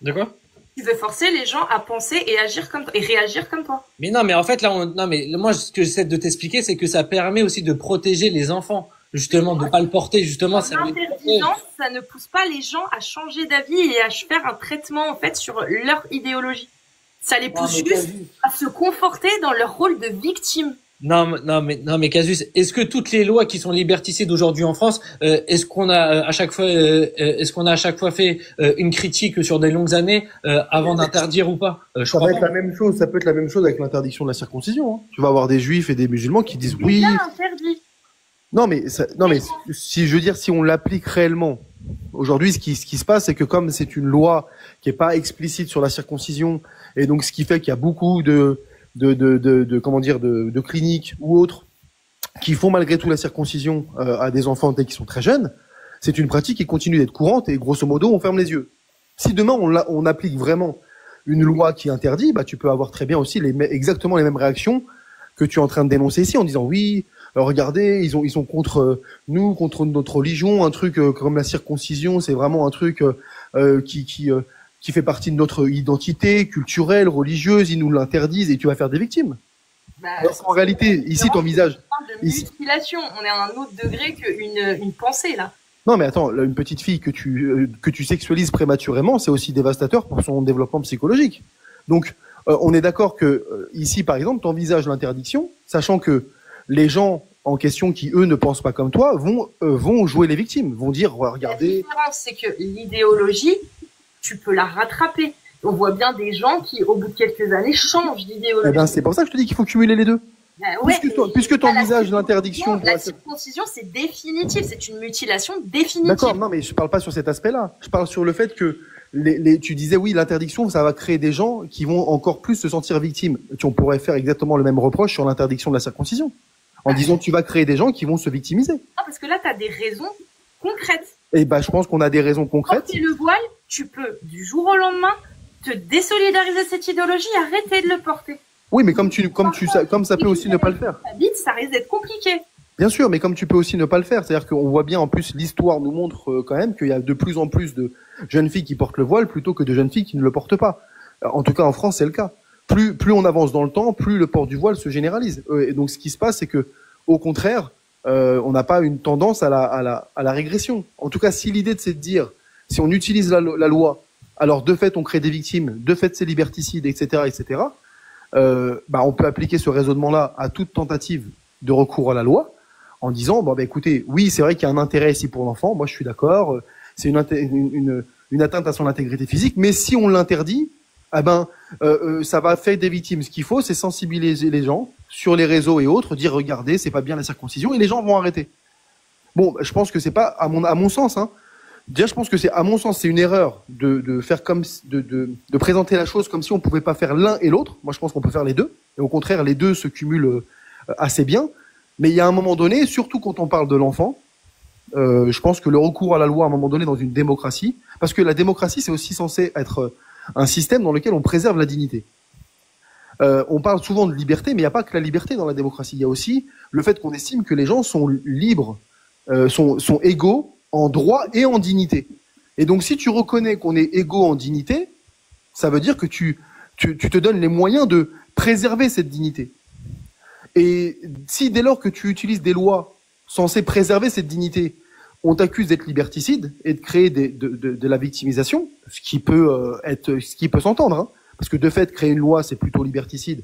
De quoi? Tu veux forcer les gens à penser et agir comme toi, et réagir comme toi. Mais non, mais en fait, moi, ce que j'essaie de t'expliquer, c'est que ça permet aussi de protéger les enfants, justement, de pas le porter, justement. L'interdisant, ça ne pousse pas les gens à changer d'avis et à faire un traitement, en fait, sur leur idéologie. Ça les pousse juste à se conforter dans leur rôle de victime. Non, mais Casus, est-ce que toutes les lois qui sont liberticides aujourd'hui en France, est-ce qu'on a à chaque fois fait une critique sur des longues années avant d'interdire ou pas? Ça va être la même chose. Ça peut être la même chose avec l'interdiction de la circoncision. Hein. Tu vas avoir des juifs et des musulmans qui disent oui. Interdit. Non, mais si je veux dire, si on l'applique réellement, aujourd'hui, ce qui se passe, c'est que comme c'est une loi qui est pas explicite sur la circoncision, et donc ce qui fait qu'il y a beaucoup de cliniques ou autres qui font malgré tout la circoncision à des enfants dès qu'ils sont très jeunes, c'est une pratique qui continue d'être courante, et grosso modo, on ferme les yeux. Si demain on applique vraiment une loi qui interdit, bah tu peux avoir très bien aussi exactement les mêmes réactions que tu es en train de dénoncer ici, en disant oui, regardez, ils sont contre nous, contre notre religion, un truc comme la circoncision, c'est vraiment un truc qui fait partie de notre identité culturelle, religieuse, ils nous l'interdisent et tu vas faire des victimes. En réalité, ici, ton visage... Mutilation, on est à un autre degré qu'une pensée, là. Non, mais attends, une petite fille que tu sexualises prématurément, c'est aussi dévastateur pour son développement psychologique. Donc, on est d'accord que ici, par exemple, tu envisages l'interdiction, sachant que les gens en question qui, eux, ne pensent pas comme toi, vont jouer les victimes, vont dire, regardez... La différence, c'est que l'idéologie, tu peux la rattraper. On voit bien des gens qui, au bout de quelques années, changent d'idéologie. Eh ben, c'est pour ça que je te dis qu'il faut cumuler les deux. Ouais, puisque tu envisages l'interdiction... La circoncision, c'est définitif. C'est une mutilation définitive. D'accord, non, mais je parle pas sur cet aspect-là. Je parle sur le fait que tu disais, oui, l'interdiction, ça va créer des gens qui vont encore plus se sentir victimes. On pourrait faire exactement le même reproche sur l'interdiction de la circoncision. En disant, tu vas créer des gens qui vont se victimiser. Non, parce que là, tu as des raisons concrètes. Et ben, je pense qu'on a des raisons concrètes. Porter le voile, tu peux, du jour au lendemain, te désolidariser de cette idéologie et arrêter de le porter. Oui, mais comme ça peut aussi ne pas le faire. Ça risque d'être compliqué. Bien sûr, mais comme tu peux aussi ne pas le faire. C'est-à-dire qu'on voit bien, en plus, l'histoire nous montre quand même qu'il y a de plus en plus de jeunes filles qui portent le voile plutôt que de jeunes filles qui ne le portent pas. En tout cas, en France, c'est le cas. Plus on avance dans le temps, plus le port du voile se généralise. Et donc, ce qui se passe, c'est que, au contraire, on n'a pas une tendance à la régression. En tout cas, si l'idée c'est de dire, si on utilise la loi, alors de fait on crée des victimes, de fait c'est liberticide, etc., on peut appliquer ce raisonnement-là à toute tentative de recours à la loi, en disant, écoutez, oui, c'est vrai qu'il y a un intérêt ici pour l'enfant, moi je suis d'accord, c'est une atteinte à son intégrité physique, mais si on l'interdit, ça va faire des victimes. Ce qu'il faut, c'est sensibiliser les gens sur les réseaux et autres, dire regardez, c'est pas bien la circoncision, et les gens vont arrêter. Bon, je pense que c'est pas à mon sens. Hein. Déjà, je pense que c'est une erreur de faire de présenter la chose comme si on pouvait pas faire l'un et l'autre. Moi, je pense qu'on peut faire les deux, et au contraire, les deux se cumulent assez bien. Mais il y a un moment donné, surtout quand on parle de l'enfant, je pense que le recours à la loi, à un moment donné, dans une démocratie, parce que la démocratie, c'est aussi censé être un système dans lequel on préserve la dignité. On parle souvent de liberté, mais il n'y a pas que la liberté dans la démocratie. Il y a aussi le fait qu'on estime que les gens sont libres, sont égaux en droit et en dignité. Et donc, si tu reconnais qu'on est égaux en dignité, ça veut dire que tu te donnes les moyens de préserver cette dignité. Et si dès lors que tu utilises des lois censé préserver cette dignité, on t'accuse d'être liberticide et de créer de la victimisation, ce qui peut s'entendre, hein, parce que de fait, créer une loi, c'est plutôt liberticide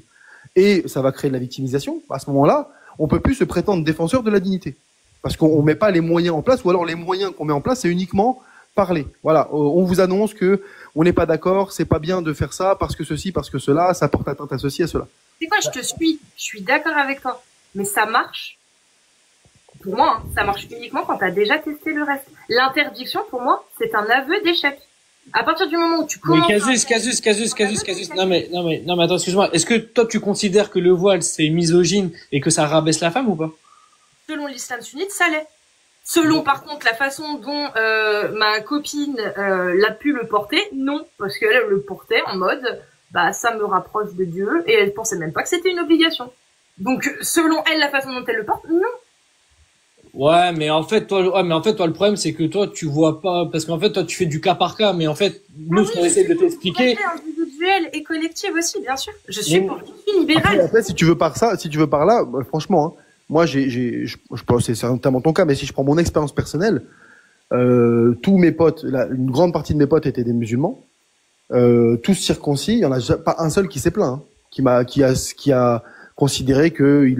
et ça va créer de la victimisation. À ce moment-là, on peut plus se prétendre défenseur de la dignité, parce qu'on met pas les moyens en place, ou alors les moyens qu'on met en place, c'est uniquement parler. Voilà, on vous annonce que on n'est pas d'accord, c'est pas bien de faire ça parce que ceci, parce que cela, ça porte atteinte à ceci, à cela. C'est quoi, je suis d'accord avec toi, mais ça marche. Pour moi, hein, ça marche uniquement quand tu as déjà testé le reste. L'interdiction, pour moi, c'est un aveu d'échec. À partir du moment où tu commences... Mais Casus. Non mais attends, excuse-moi. Est-ce que toi, tu considères que le voile, c'est misogyne et que ça rabaisse la femme ou pas? Selon l'islam sunnite, ça l'est. Selon, par contre, la façon dont ma copine l'a pu le porter, non. Parce qu'elle le portait en mode, bah, ça me rapproche de Dieu, et elle pensait même pas que c'était une obligation. Donc, selon elle, la façon dont elle le porte, non. Ouais, mais en fait, toi, le problème, c'est que toi, tu vois pas, parce qu'en fait, toi, tu fais du cas par cas, mais en fait, nous, ce qu'on essaie de t'expliquer. Individuel et collectif aussi, bien sûr. Je suis libérale. Après, si tu veux par là, bah, franchement, hein, moi, je pense que c'est notamment ton cas, mais si je prends mon expérience personnelle, tous mes potes, une grande partie de mes potes étaient des musulmans, tous circoncis, il y en a pas un seul qui s'est plaint, hein, qui a considéré que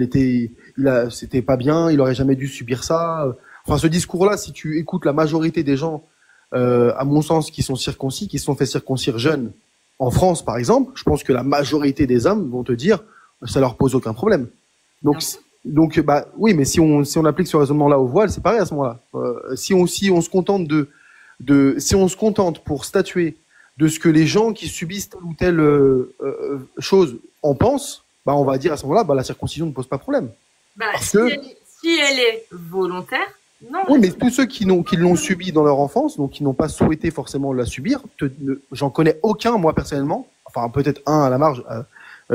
c'était pas bien, il aurait jamais dû subir ça. Enfin, ce discours-là, si tu écoutes la majorité des gens, à mon sens, qui sont circoncis, qui se sont fait circoncire jeunes, en France, par exemple, je pense que la majorité des hommes vont te dire, ça leur pose aucun problème. Donc, bah, oui, mais si on applique ce raisonnement-là au voile, c'est pareil à ce moment-là. Si on se contente si on se contente pour statuer de ce que les gens qui subissent telle ou telle chose en pensent, bah, on va dire à ce moment-là, bah, la circoncision ne pose pas de problème. Bah, si elle est volontaire, non. Oui, mais tous ceux qui l'ont subi dans leur enfance, donc qui n'ont pas souhaité forcément la subir, j'en connais aucun, moi, personnellement. Enfin, peut-être un à la marge,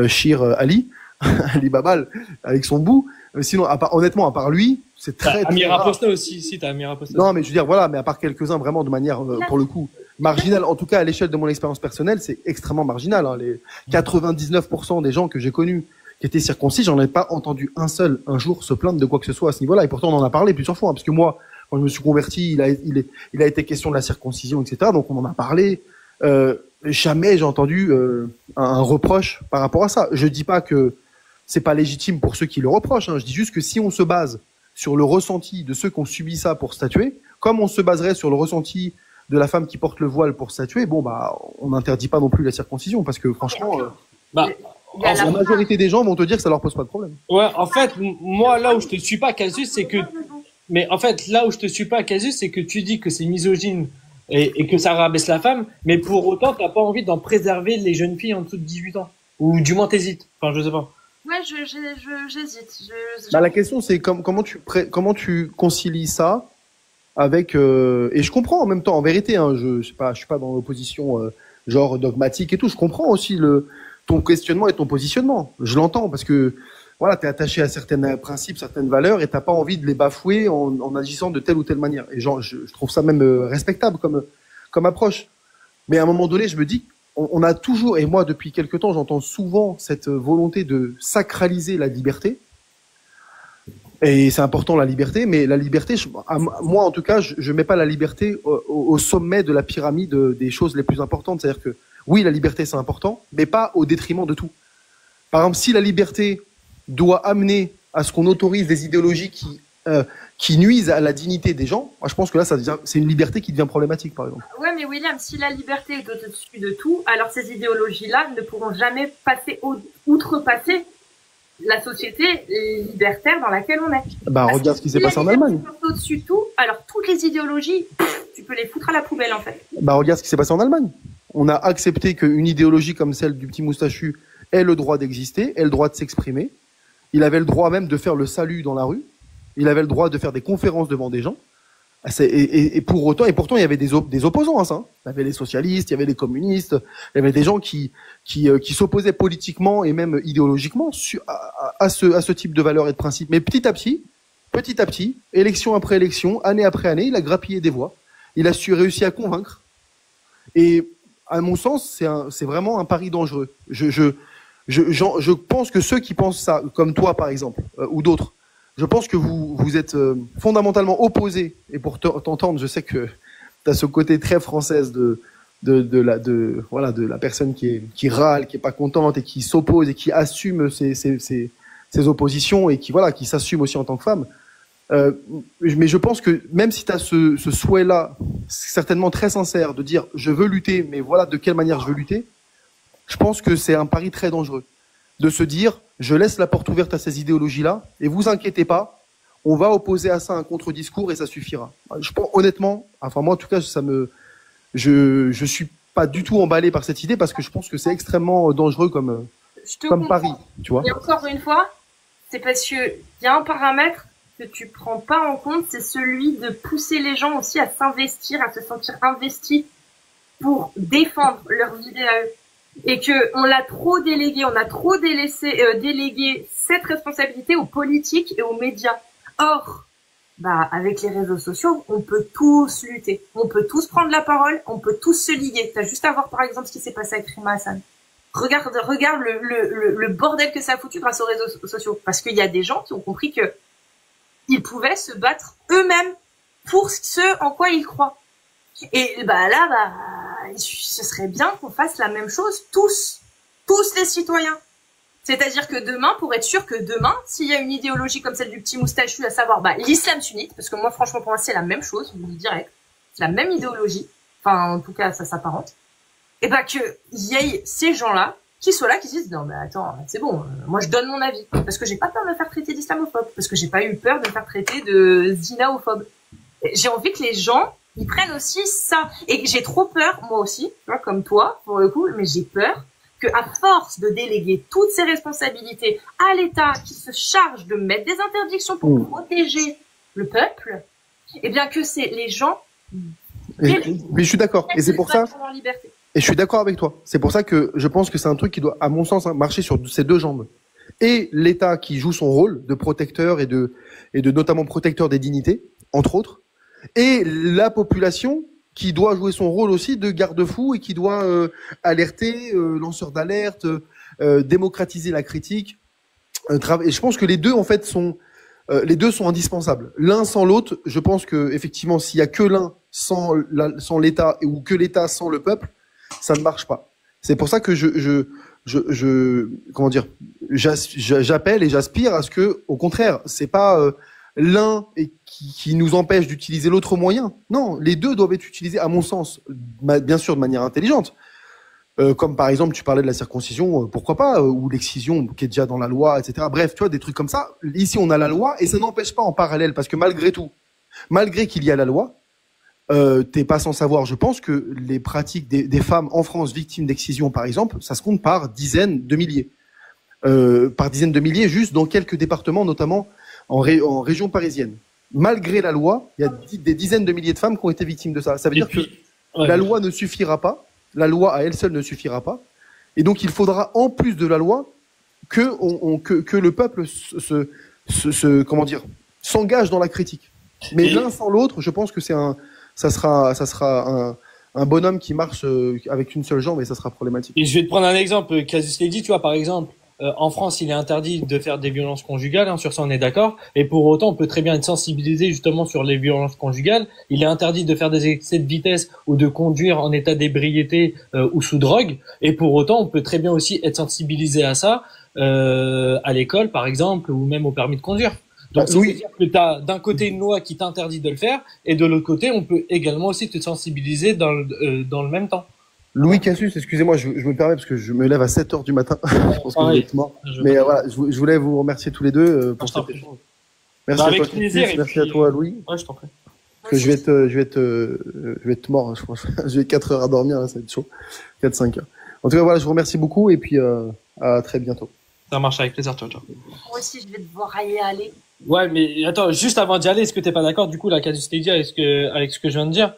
Shir Ali, Ali Babal, avec son bout. Sinon, honnêtement, à part lui, c'est très Amir rare. Aposta aussi, si t'as Amir Aposta. Non, mais je veux dire, voilà, mais à part quelques-uns, vraiment, de manière, pour le coup, marginale. En tout cas, à l'échelle de mon expérience personnelle, c'est extrêmement marginal, hein. Les 99% des gens que j'ai connus qui étaient circoncis, j'en ai pas entendu un seul un jour se plaindre de quoi que ce soit à ce niveau-là. Et pourtant, on en a parlé plusieurs fois, hein, parce que moi, quand je me suis converti, il a été question de la circoncision, etc. Donc, on en a parlé. Jamais j'ai entendu un reproche par rapport à ça. Je dis pas que c'est pas légitime pour ceux qui le reprochent, hein. Je dis juste que si on se base sur le ressenti de ceux qui ont subi ça pour statuer, comme on se baserait sur le ressenti de la femme qui porte le voile pour statuer, bon, bah, on n'interdit pas non plus la circoncision, parce que franchement, la majorité des gens vont te dire que ça leur pose pas de problème. Ouais, en fait, moi, là où je te suis pas, Casus, c'est que, mais en fait, là où je te suis pas, Casus, c'est que tu dis que c'est misogyne et que ça rabaisse la femme, mais pour autant, t'as pas envie d'en préserver les jeunes filles en dessous de 18 ans. Ou du moins t'hésites. Enfin, je sais pas. Ouais, j'hésite. Bah, la question, c'est comment tu concilies ça avec, et je comprends en même temps, en vérité, hein, je suis pas dans l'opposition, genre dogmatique et tout, je comprends aussi ton questionnement et ton positionnement. Je l'entends parce que, voilà, t'es attaché à certains principes, certaines valeurs et t'as pas envie de les bafouer en agissant de telle ou telle manière. Et genre, je trouve ça même respectable comme approche. Mais à un moment donné, je me dis, on a toujours, et moi depuis quelque temps, j'entends souvent cette volonté de sacraliser la liberté. Et c'est important la liberté, mais la liberté, moi en tout cas, je mets pas la liberté au sommet de la pyramide des choses les plus importantes. C'est-à-dire que oui, la liberté c'est important, mais pas au détriment de tout. Par exemple, si la liberté doit amener à ce qu'on autorise des idéologies qui nuisent à la dignité des gens, moi je pense que là, c'est une liberté qui devient problématique, par exemple. Ouais, mais William, si la liberté est au-dessus de tout, alors ces idéologies-là ne pourront jamais outrepasser la société libertaire dans laquelle on est. Bah, regarde ce qui s'est passé en Allemagne. Au-dessus de tout, alors toutes les idéologies, tu peux les foutre à la poubelle, en fait. Bah, regarde ce qui s'est passé en Allemagne. On a accepté qu'une idéologie comme celle du petit moustachu ait le droit d'exister, ait le droit de s'exprimer. Il avait le droit même de faire le salut dans la rue. Il avait le droit de faire des conférences devant des gens. Et pourtant, il y avait des opposants à ça. Il y avait les socialistes, il y avait les communistes, il y avait des gens qui s'opposaient politiquement et même idéologiquement à ce type de valeurs et de principes. Mais petit à petit, élection après élection, année après année, il a grappillé des voix. Il a réussi à convaincre. Et à mon sens, c'est vraiment un pari dangereux. Je pense que ceux qui pensent ça, comme toi par exemple, ou d'autres, je pense que vous êtes fondamentalement opposés. Et pour t'entendre, je sais que tu as ce côté très française de la personne qui râle, qui est pas contente et qui s'oppose et qui assume ses oppositions et qui s'assume aussi en tant que femme. Mais je pense que même si tu as ce souhait-là, certainement très sincère, de dire je veux lutter, mais voilà de quelle manière je veux lutter, je pense que c'est un pari très dangereux. De se dire je laisse la porte ouverte à ces idéologies-là et vous inquiétez pas, on va opposer à ça un contre-discours et ça suffira. Je pense honnêtement, enfin moi en tout cas je suis pas du tout emballé par cette idée parce que je pense que c'est extrêmement dangereux comme pari, tu vois. Et encore une fois, c'est parce que il y a un paramètre que tu prends pas en compte, c'est celui de pousser les gens aussi à s'investir, à se sentir investis pour défendre leur idée à eux. Et que on l'a trop délégué, on a trop délégué cette responsabilité aux politiques et aux médias. Or, avec les réseaux sociaux, on peut tous lutter, on peut tous prendre la parole, on peut tous se liguer. T'as juste à voir par exemple ce qui s'est passé avec Rima Hassan. Regarde le bordel que ça a foutu grâce aux réseaux sociaux. Parce qu'il y a des gens qui ont compris que ils pouvaient se battre eux-mêmes pour ce en quoi ils croient. Et ce serait bien qu'on fasse la même chose tous les citoyens. C'est-à-dire que demain, pour être sûr que demain, s'il y a une idéologie comme celle du petit moustachu, à savoir l'islam sunnite, parce que moi franchement pour moi c'est la même chose, je vous le dis direct, c'est la même idéologie, enfin en tout cas ça s'apparente, et que y ait ces gens-là qui soient là, qui se disent non mais attends, c'est bon, moi je donne mon avis, parce que j'ai pas peur de me faire traiter d'islamophobe, parce que j'ai pas eu peur de me faire traiter de zinaophobe. J'ai envie que les gens ils prennent aussi ça. Et j'ai trop peur, moi aussi, tu vois, comme toi, pour le coup, mais j'ai peur que à force de déléguer toutes ces responsabilités à l'État qui se charge de mettre des interdictions pour protéger le peuple, eh bien que c'est les gens... Mais je suis d'accord. Et c'est pour ça... Et je suis d'accord avec toi. C'est pour ça que je pense que c'est un truc qui doit, à mon sens, marcher sur ces deux jambes. Et l'État qui joue son rôle de protecteur et de notamment protecteur des dignités, entre autres, et la population qui doit jouer son rôle aussi de garde-fou et qui doit alerter, lanceur d'alerte, démocratiser la critique. Et je pense que les deux en fait sont indispensables. L'un sans l'autre, je pense que effectivement s'il y a que l'un sans l'État ou que l'État sans le peuple, ça ne marche pas. C'est pour ça que j'appelle et j'aspire à ce que, au contraire, c'est pas l'un qui nous empêche d'utiliser l'autre moyen. Non, les deux doivent être utilisés, à mon sens, bien sûr de manière intelligente. Comme par exemple, tu parlais de la circoncision, pourquoi pas, ou l'excision qui est déjà dans la loi, etc. Bref, tu vois, des trucs comme ça. Ici, on a la loi et ça n'empêche pas en parallèle, parce que malgré tout, malgré qu'il y a la loi, t'es pas sans savoir, je pense que les pratiques des femmes en France victimes d'excision, par exemple, ça se compte par dizaines de milliers. Par dizaines de milliers, juste dans quelques départements, notamment en région parisienne. Malgré la loi, il y a des dizaines de milliers de femmes qui ont été victimes de ça. Ça veut dire que la loi ne suffira pas. La loi à elle seule ne suffira pas. Et donc, il faudra, en plus de la loi, que le peuple s'engage dans la critique. Mais l'un sans l'autre, je pense que ça sera un bonhomme qui marche avec une seule jambe et ça sera problématique. Et je vais te prendre un exemple. Casus Lady, tu vois, par exemple, en France, il est interdit de faire des violences conjugales, hein, sur ça on est d'accord. Et pour autant, on peut très bien être sensibilisé justement sur les violences conjugales. Il est interdit de faire des excès de vitesse ou de conduire en état d'ébriété ou sous drogue. Et pour autant, on peut très bien aussi être sensibilisé à ça à l'école, par exemple, ou même au permis de conduire. Donc, ça veut dire que tu as d'un côté une loi qui t'interdit de le faire, et de l'autre côté, on peut également aussi te sensibiliser dans le même temps. Louis Cassius, excusez-moi, je me permets parce que je me lève à 7h du matin. Je pense que vous êtes mort. Mais voilà, je voulais vous remercier tous les deux pour cet échange. Merci à toi, merci à toi, Louis. Ouais, je t'en prie. Parce que je vais être mort, hein, je pense. J'ai 4 heures à dormir, là, ça va être chaud. 4-5 heures. En tout cas, voilà, je vous remercie beaucoup et puis à très bientôt. Ça marche, avec plaisir, ciao. Moi aussi, je vais devoir y aller. Ouais, mais attends, juste avant d'y aller, est-ce que t'es pas d'accord, du coup, la Casus Lady, avec ce que je viens de dire?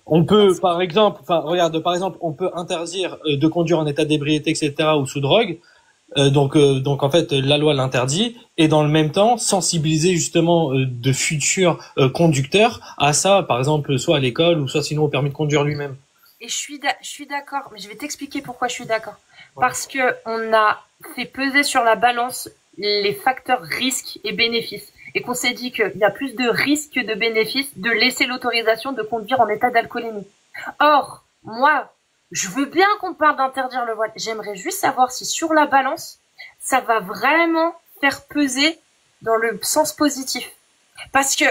On peut, par exemple, on peut interdire de conduire en état d'ébriété, etc., ou sous drogue. Donc en fait, la loi l'interdit, et dans le même temps, sensibiliser justement de futurs conducteurs à ça, par exemple, soit à l'école, ou soit sinon au permis de conduire lui-même. Et je suis d'accord, mais je vais t'expliquer pourquoi je suis d'accord. Ouais. Parce que on a fait peser sur la balance les facteurs risques et bénéfices et qu'on s'est dit qu'il y a plus de risques que de bénéfices de laisser l'autorisation de conduire en état d'alcoolémie. Or, moi, je veux bien qu'on parle d'interdire le voile. J'aimerais juste savoir si sur la balance, ça va vraiment faire peser dans le sens positif. Parce que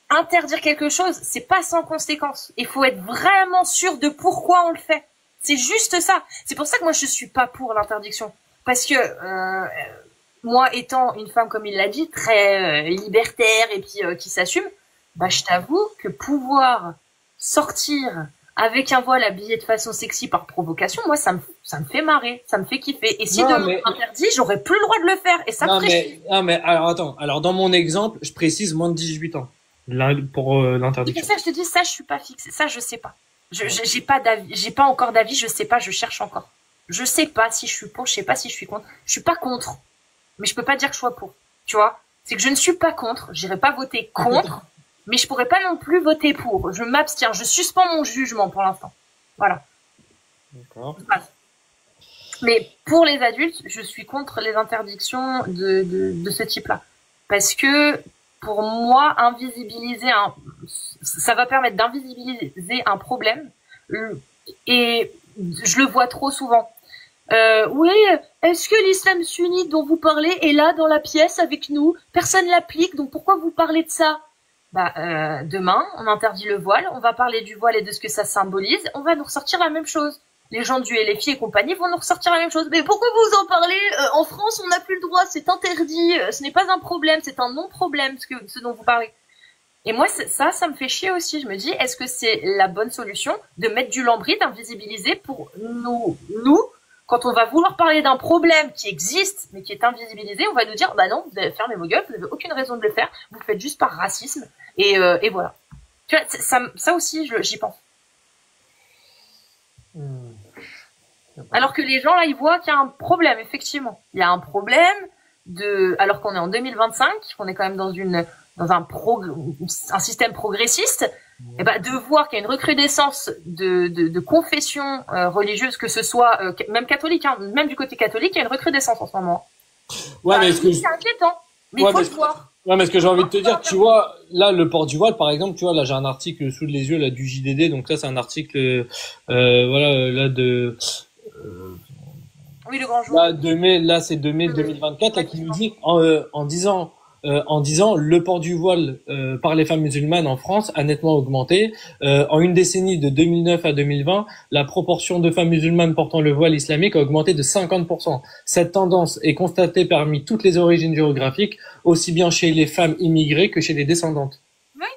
interdire quelque chose, c'est pas sans conséquence. Il faut être vraiment sûr de pourquoi on le fait. C'est juste ça. C'est pour ça que moi je suis pas pour l'interdiction. Parce que moi étant une femme, comme il l'a dit, très libertaire et puis qui s'assume, bah je t'avoue que pouvoir sortir avec un voile habillé de façon sexy par provocation, moi ça me fait marrer, ça me fait kiffer. Et si demain interdit, j'aurais plus le droit de le faire et ça me ferait chier. Non mais alors attends, alors dans mon exemple, je précise moins de 18 ans. Là, pour l'interdiction. C'est ça, je te dis, ça je suis pas fixée, ça je sais pas. J'ai pas d'avis, j'ai pas encore d'avis, je sais pas, je cherche encore. Je sais pas si je suis pour, je sais pas si je suis contre. Je suis pas contre, mais je peux pas dire que je sois pour. Tu vois, c'est que je ne suis pas contre, j'irai pas voter contre. Mais je pourrais pas non plus voter pour. Je m'abstiens. Je suspends mon jugement pour l'instant. Voilà. D'accord. Mais pour les adultes, je suis contre les interdictions de ce type-là. Parce que, pour moi, ça va permettre d'invisibiliser un problème. Et je le vois trop souvent. Oui, est-ce que l'islam sunnite dont vous parlez est là dans la pièce avec nous? Personne l'applique, donc pourquoi vous parlez de ça? Demain, on interdit le voile, on va parler du voile et de ce que ça symbolise, on va nous ressortir la même chose. Les gens du LFI et compagnie vont nous ressortir la même chose. Mais pourquoi vous en parlez? En France, on n'a plus le droit, c'est interdit, ce n'est pas un problème, c'est un non-problème, ce dont vous parlez. Et moi, ça me fait chier aussi. Je me dis, est-ce que c'est la bonne solution de mettre du lambris, d'invisibiliser pour nous, quand on va vouloir parler d'un problème qui existe, mais qui est invisibilisé, on va nous dire, bah non, vous avez fermé vos gueules, vous n'avez aucune raison de le faire, vous le faites juste par racisme, et voilà. Tu vois, ça aussi, j'y pense. Alors que les gens, là, ils voient qu'il y a un problème, effectivement. Il y a un problème alors qu'on est en 2025, qu'on est quand même dans un système progressiste, et de voir qu'il y a une recrudescence de confessions religieuses, que ce soit même catholique, hein, même du côté catholique, il y a une recrudescence en ce moment. Ouais, mais c'est inquiétant, mais il faut le voir. Ouais, mais ce que j'ai envie de te dire, tu vois, là, le port du voile, par exemple, tu vois, là, j'ai un article sous les yeux, là, du JDD, donc là, c'est un article, voilà, là, oui, le grand jour. Là, c'est de mai 2024, là, qui nous dit, en disant, le port du voile par les femmes musulmanes en France a nettement augmenté. En une décennie de 2009 à 2020, la proportion de femmes musulmanes portant le voile islamique a augmenté de 50%. Cette tendance est constatée parmi toutes les origines géographiques, aussi bien chez les femmes immigrées que chez les descendantes. Oui.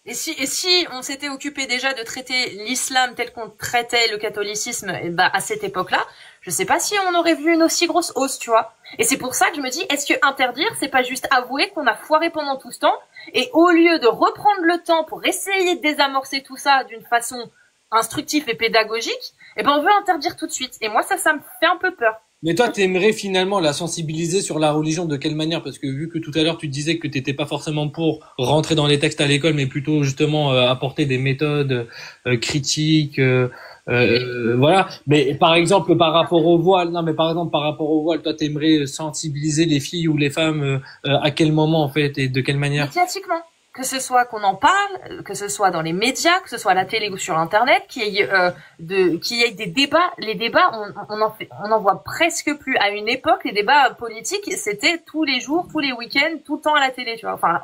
Et si on s'était occupé déjà de traiter l'islam tel qu'on traitait le catholicisme, à cette époque-là, je sais pas si on aurait vu une aussi grosse hausse, tu vois. Et c'est pour ça que je me dis, est-ce que interdire, c'est pas juste avouer qu'on a foiré pendant tout ce temps, et au lieu de reprendre le temps pour essayer de désamorcer tout ça d'une façon instructive et pédagogique, on veut interdire tout de suite. Et moi, ça me fait un peu peur. Mais toi, t'aimerais finalement la sensibiliser sur la religion de quelle manière? Parce que vu que tout à l'heure tu disais que t'étais pas forcément pour rentrer dans les textes à l'école, mais plutôt justement apporter des méthodes critiques, voilà. Mais par exemple par rapport au voile, toi t'aimerais sensibiliser les filles ou les femmes à quel moment en fait et de quelle manière? Médiatiquement. Que ce soit qu'on en parle, que ce soit dans les médias, que ce soit à la télé ou sur Internet, qu'il y ait des débats. Les débats, on en voit presque plus. À une époque, les débats politiques, c'était tous les jours, tous les week-ends, tout le temps à la télé, tu vois. Enfin,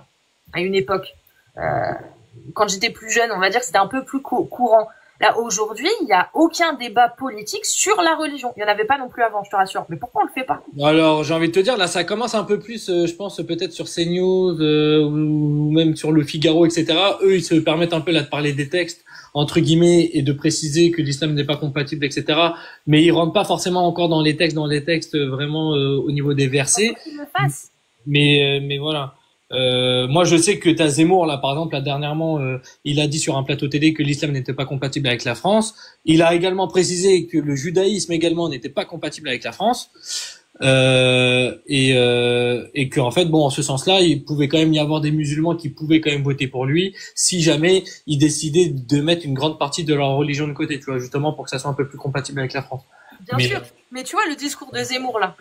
à une époque. Quand j'étais plus jeune, on va dire que c'était un peu plus courant. Là, aujourd'hui, il n'y a aucun débat politique sur la religion. Il n'y en avait pas non plus avant, je te rassure. Mais pourquoi on le fait pas? Alors, j'ai envie de te dire, là, ça commence un peu plus, je pense, peut-être sur CNews, ou même sur Le Figaro, etc. Eux, ils se permettent un peu, là, de parler des textes, entre guillemets, et de préciser que l'islam n'est pas compatible, etc. Mais ils rentrent pas forcément encore dans les textes vraiment au niveau des versets. Qu'ils le fassent. Mais voilà. Moi, je sais que t'as Zemmour, là, par exemple, là, dernièrement, il a dit sur un plateau télé que l'islam n'était pas compatible avec la France. Il a également précisé que le judaïsme également n'était pas compatible avec la France. Et que, en fait, bon, en ce sens-là, il pouvait quand même y avoir des musulmans qui pouvaient quand même voter pour lui si jamais ils décidaient de mettre une grande partie de leur religion de côté, tu vois, justement pour que ça soit un peu plus compatible avec la France. Bien sûr. Mais tu vois, le discours de Zemmour, là,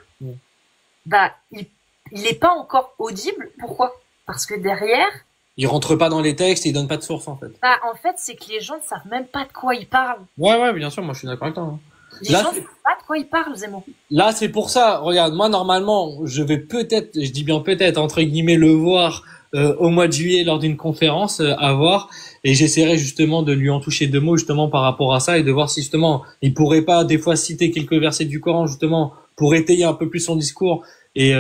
il n'est pas encore audible. Pourquoi? Parce que derrière, Ils rentrent pas dans les textes et ils donnent pas de source, en fait. bah, en fait, c'est que les gens ne savent même pas de quoi ils parlent. Ouais, bien sûr, moi je suis d'accord avec toi. Hein. Les Là, gens ne c'est- savent pas de quoi ils parlent, Zemmour. Là, c'est pour ça. Regarde, moi normalement, je vais peut-être, je dis bien peut-être entre guillemets, le voir au mois de juillet lors d'une conférence à voir, et j'essaierai justement de lui en toucher deux mots justement par rapport à ça et de voir si justement il pourrait pas des fois citer quelques versets du Coran justement pour étayer un peu plus son discours et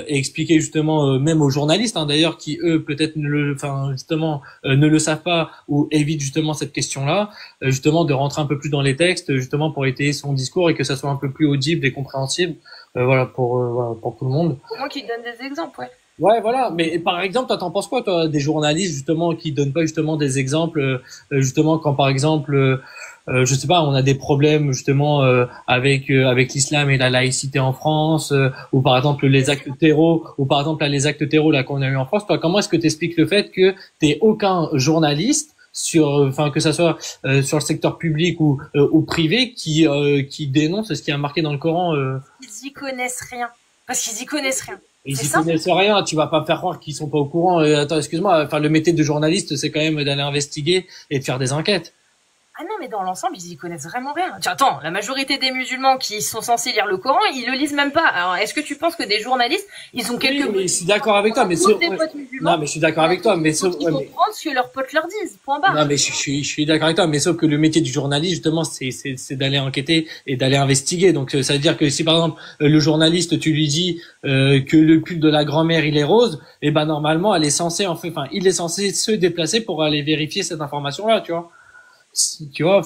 expliquer justement même aux journalistes hein, d'ailleurs qui eux peut-être ne le savent pas ou évitent justement cette question-là justement de rentrer un peu plus dans les textes justement pour étayer son discours et que ça soit un peu plus audible et compréhensible voilà pour tout le monde. Au moins qu'ils donnent des exemples, ouais. Ouais, voilà. Mais par exemple, toi, t'en penses quoi, toi, des journalistes justement qui donnent pas justement des exemples, justement quand par exemple, je sais pas, on a des problèmes justement avec l'islam et la laïcité en France, ou par exemple les actes terreau, ou par exemple là, les actes terreau là qu'on a eu en France. Toi, comment est-ce que t'expliques le fait que t'es aucun journaliste sur, enfin que ça soit sur le secteur public ou privé qui dénonce ce qui est marqué dans le Coran? Ils y connaissent rien. Parce qu'ils y connaissent rien. Ils C'est y ça. connaissent rien, tu vas pas faire croire qu'ils sont pas au courant. Attends, excuse-moi, enfin le métier de journaliste, c'est quand même d'aller investiguer et de faire des enquêtes. Ah non, mais dans l'ensemble, ils y connaissent vraiment rien. Tiens, attends, la majorité des musulmans qui sont censés lire le Coran, ils le lisent même pas. Alors, est-ce que tu penses que des journalistes, ils ont quelques... Oui, mais je suis d'accord avec toi, mais Tous des potes musulmans, non, mais je suis d'accord avec toi, mais sauf, ils vont prendre ce que leurs potes leur disent, point barre. non, mais je suis d'accord avec toi, mais sauf que le métier du journaliste, justement, c'est d'aller enquêter et d'aller investiguer. Donc, ça veut dire que si par exemple le journaliste, tu lui dis que le pull de la grand-mère il est rose, et ben normalement, elle est censée, il est censé se déplacer pour aller vérifier cette information-là, tu vois. Tu vois,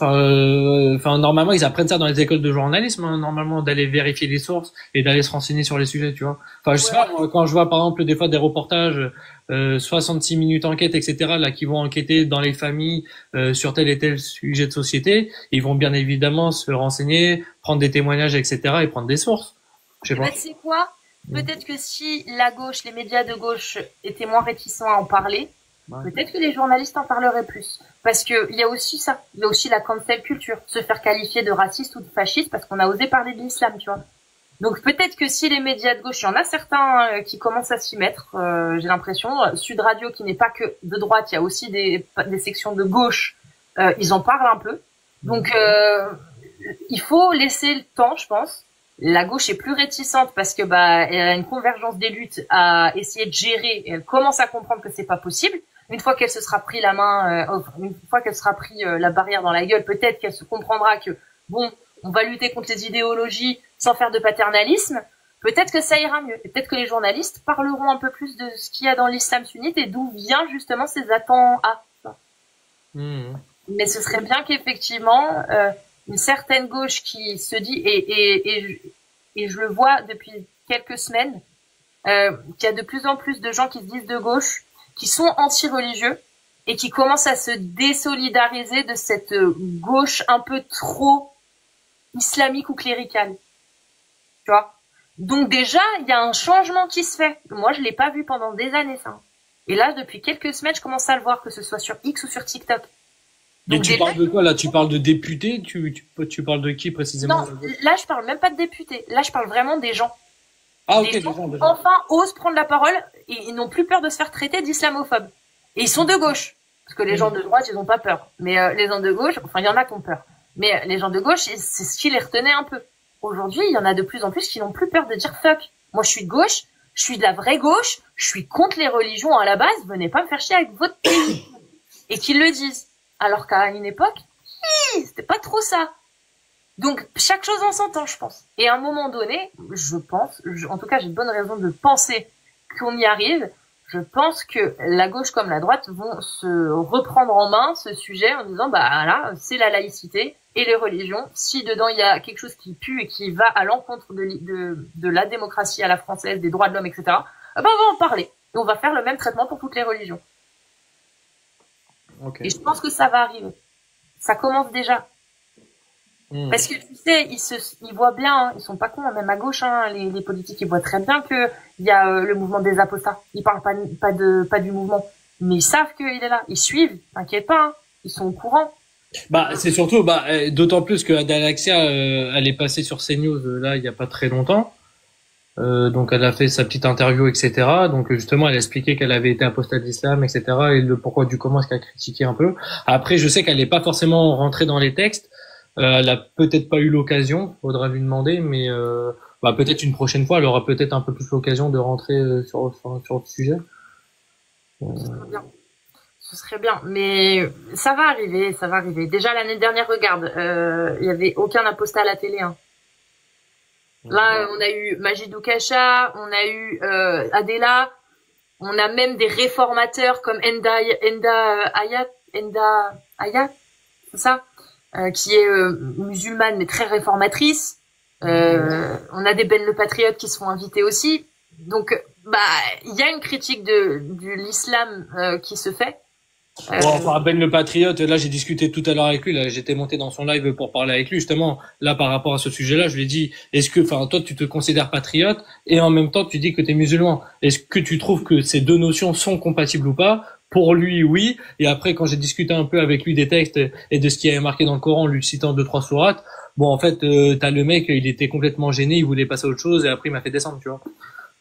normalement ils apprennent ça dans les écoles de journalisme, hein, normalement d'aller vérifier les sources et d'aller se renseigner sur les sujets, tu vois. Enfin, je sais pas, moi, quand je vois par exemple des fois des reportages 66 minutes enquête, etc. là qui vont enquêter dans les familles sur tel et tel sujet de société, ils vont bien évidemment se renseigner, prendre des témoignages, etc. et prendre des sources. Je sais pas. Tu sais quoi? Peut-être que si la gauche, les médias de gauche étaient moins réticents à en parler, peut-être que les journalistes en parleraient plus. Parce que il y a aussi ça. Il y a aussi la cancel culture. Se faire qualifier de raciste ou de fasciste parce qu'on a osé parler de l'islam, tu vois. Donc peut-être que si les médias de gauche, il y en a certains qui commencent à s'y mettre, j'ai l'impression. Sud Radio qui n'est pas que de droite, il y a aussi des sections de gauche, ils en parlent un peu. Donc il faut laisser le temps, je pense. La gauche est plus réticente parce que elle a une convergence des luttes à essayer de gérer et elle commence à comprendre que c'est pas possible. Une fois qu'elle se sera pris la main, une fois qu'elle sera pris la barrière dans la gueule, peut-être qu'elle se comprendra que bon, on va lutter contre les idéologies sans faire de paternalisme. Peut-être que ça ira mieux. Et peut-être que les journalistes parleront un peu plus de ce qu'il y a dans l'islam sunnite et d'où vient justement ces attentats. Mais ce serait bien qu'effectivement une certaine gauche qui se dit et je le vois depuis quelques semaines qu'il y a de plus en plus de gens qui se disent de gauche qui sont anti-religieux et qui commencent à se désolidariser de cette gauche un peu trop islamique ou cléricale. Tu vois? Donc déjà, il y a un changement qui se fait. Moi, je l'ai pas vu pendant des années, ça. Et là, depuis quelques semaines, je commence à le voir, que ce soit sur X ou sur TikTok. Mais tu parles de quoi, là? Tu parles de députés? Tu parles de qui, précisément? Non, là, je parle même pas de députés. Là, je parle vraiment des gens. Ah, ok, des gens enfin osent prendre la parole et ils n'ont plus peur de se faire traiter d'islamophobes. Et ils sont de gauche. Parce que les gens de droite, ils n'ont pas peur. Mais les gens de gauche, enfin, il y en a qui ont peur. Mais les gens de gauche, c'est ce qui les retenait un peu. Aujourd'hui, il y en a de plus en plus qui n'ont plus peur de dire fuck. Moi, je suis de gauche, je suis de la vraie gauche, je suis contre les religions à la base, venez pas me faire chier avec votre pays. Et qu'ils le disent. Alors qu'à une époque, c'était pas trop ça. Donc, chaque chose en son temps, je pense. Et à un moment donné, je pense, en tout cas, j'ai de bonnes raisons de penser qu'on y arrive. Je pense que la gauche comme la droite vont se reprendre en main ce sujet en disant, là, c'est la laïcité et les religions. Si dedans il y a quelque chose qui pue et qui va à l'encontre de la démocratie à la française, des droits de l'homme, etc., on va en parler. Et on va faire le même traitement pour toutes les religions. Okay. Et je pense que ça va arriver. Ça commence déjà. Parce que tu sais, ils voient bien, hein, ils sont pas cons, même à gauche, hein, les politiques, ils voient très bien que il y a le mouvement des apostats. Ils parlent pas du mouvement, mais ils savent qu'il est là. Ils suivent, t'inquiète pas, hein, ils sont au courant. C'est surtout, d'autant plus que Adalaxia, elle est passée sur CNews là il y a pas très longtemps. Donc elle a fait sa petite interview, etc. Donc justement, elle a expliqué qu'elle avait été apostate d'islam, etc. Et le pourquoi du comment, ce qu'elle a critiqué un peu. Après, je sais qu'elle n'est pas forcément rentrée dans les textes. Elle a peut-être pas eu l'occasion, faudra lui demander, mais peut-être une prochaine fois, elle aura peut-être un peu plus l'occasion de rentrer sur le sujet. Ce serait bien. Ce serait bien, mais ça va arriver, ça va arriver. Déjà l'année dernière, regarde, il y avait aucun apostat à la télé. Hein. Là, on a eu Majidou Kacha, on a eu Adela, on a même des réformateurs comme Enda Ayat, c'est ça, qui est musulmane mais très réformatrice. On a des Ben le Patriote qui se font inviter aussi. Donc, il y a une critique de l'islam qui se fait. Bon, enfin, Ben le Patriote, là j'ai discuté tout à l'heure avec lui, là j'étais monté dans son live pour parler avec lui justement. Là par rapport à ce sujet-là, je lui ai dit est-ce que, enfin toi tu te considères patriote et en même temps tu dis que tu es musulman. Est-ce que tu trouves que ces deux notions sont compatibles ou pas? Pour lui, oui. Et après quand j'ai discuté un peu avec lui des textes et de ce qui est marqué dans le Coran, lui citant 2-3 sourates, bon en fait t'as le mec, il était complètement gêné, il voulait passer à autre chose et après il m'a fait descendre, tu vois.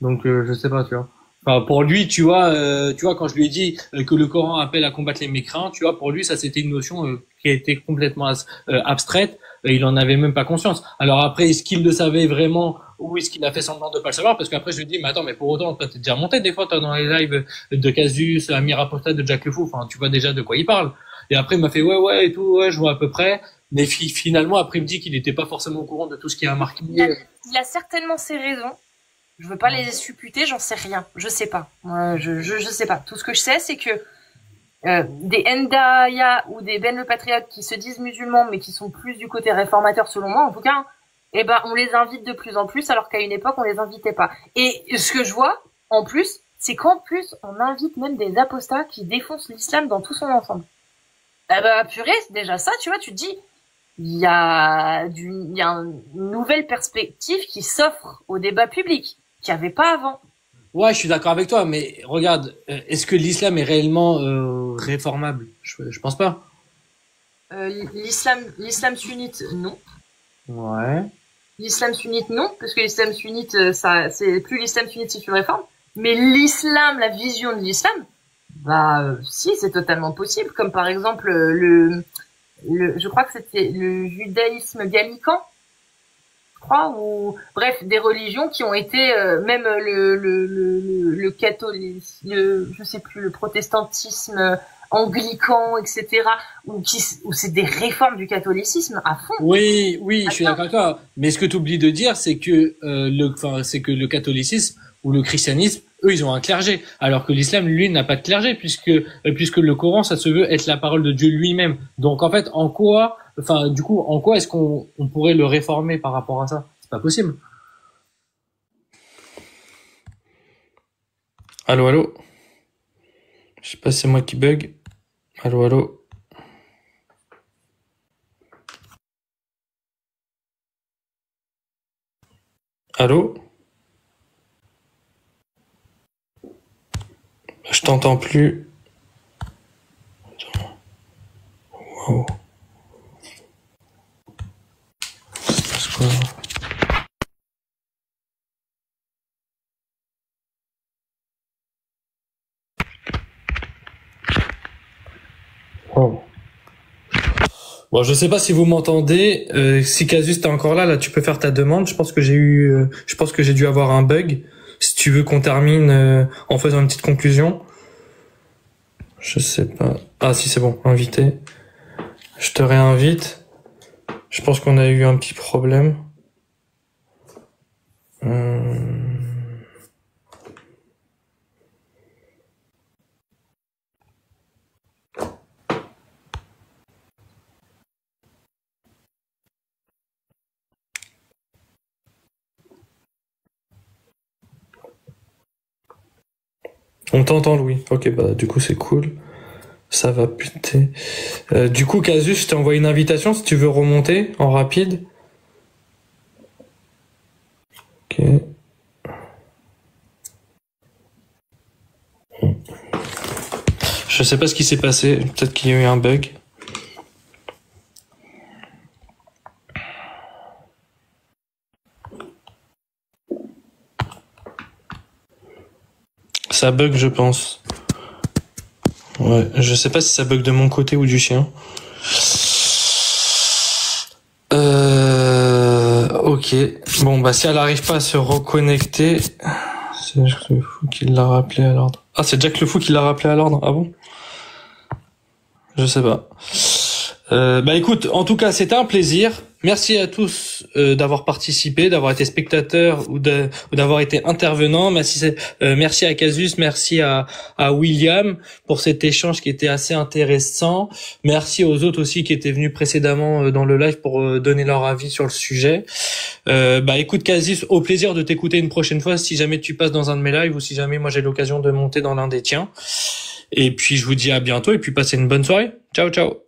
Donc je sais pas, tu vois. Enfin, pour lui, tu vois, quand je lui ai dit que le Coran appelle à combattre les mécréants, tu vois, pour lui, ça c'était une notion qui a été complètement abstraite. Il en avait même pas conscience. Alors après, est-ce qu'il le savait vraiment ou est-ce qu'il a fait semblant de pas le savoir? Parce qu'après, je lui dis, mais attends, mais pour autant, toi, t'es déjà monté des fois, toi, dans les lives de Casus, Amir Apostat, de Jack le Fou. Enfin, tu vois déjà de quoi il parle. Et après, il m'a fait, ouais, et tout, ouais, je vois à peu près. Mais finalement, après, il me dit qu'il n'était pas forcément au courant de tout ce qui a marqué. Il a certainement ses raisons. Je veux pas les supputer, j'en sais rien. Je sais pas. Je sais pas. Tout ce que je sais, c'est que des Ndaya ou des Ben le Patriote qui se disent musulmans, mais qui sont plus du côté réformateur selon moi, en tout cas, on les invite de plus en plus, alors qu'à une époque, on les invitait pas. Et ce que je vois, en plus, c'est qu'en plus, on invite même des apostats qui défoncent l'islam dans tout son ensemble. Purée, déjà ça, tu vois, tu te dis, il y a une nouvelle perspective qui s'offre au débat public, qu'il n'y avait pas avant. Ouais, je suis d'accord avec toi, mais regarde, est-ce que l'islam est réellement réformable? Je pense pas. L'islam sunnite, non. Ouais. L'islam sunnite, non, parce que l'islam sunnite, c'est plus l'islam sunnite si tu le réformes. Mais l'islam, la vision de l'islam, si, c'est totalement possible. Comme par exemple je crois que c'était le judaïsme gallican, je crois, ou bref, des religions qui ont été même le catholicisme, je sais plus, le protestantisme anglican, etc., où c'est des réformes du catholicisme à fond. Oui, je suis d'accord avec toi. Mais ce que tu oublies de dire, c'est que le catholicisme ou le christianisme, eux, ils ont un clergé, alors que l'islam, lui, n'a pas de clergé, puisque le Coran, ça se veut être la parole de Dieu lui-même. Donc, en fait, en quoi est-ce qu'on pourrait le réformer par rapport à ça? C'est pas possible. Allô? Je sais pas si c'est moi qui bug. Allô? Allô? Je t'entends plus. Wow. C'est quoi? Wow. Bon, je sais pas si vous m'entendez. Si Casus t'es encore là, tu peux faire ta demande. Je pense que j'ai dû avoir un bug. Si tu veux qu'on termine en faisant une petite conclusion. Je sais pas. Ah si, c'est bon, invité. Je te réinvite. Je pense qu'on a eu un petit problème. On t'entend, Louis. Ok, du coup c'est cool. Ça va puter. Du coup, Casus, je t'ai envoyé une invitation si tu veux remonter en rapide. Ok. Je sais pas ce qui s'est passé. Peut-être qu'il y a eu un bug. Ça bug, je pense. Ouais, je sais pas si ça bug de mon côté ou du chien. Ok. Bon, bah si elle arrive pas à se reconnecter, c'est Jack le Fou qui l'a rappelé à l'ordre. Ah, c'est Jack le Fou qui l'a rappelé à l'ordre. Ah bon? Je sais pas. Bah écoute, en tout cas, c'était un plaisir. Merci à tous d'avoir participé, d'avoir été spectateurs ou d'avoir été intervenants. Merci à Casus, merci à William pour cet échange qui était assez intéressant. Merci aux autres aussi qui étaient venus précédemment dans le live pour donner leur avis sur le sujet. Bah écoute Casus, au plaisir de t'écouter une prochaine fois si jamais tu passes dans un de mes lives ou si jamais moi j'ai l'occasion de monter dans l'un des tiens. Et puis je vous dis à bientôt et puis passez une bonne soirée. Ciao ciao.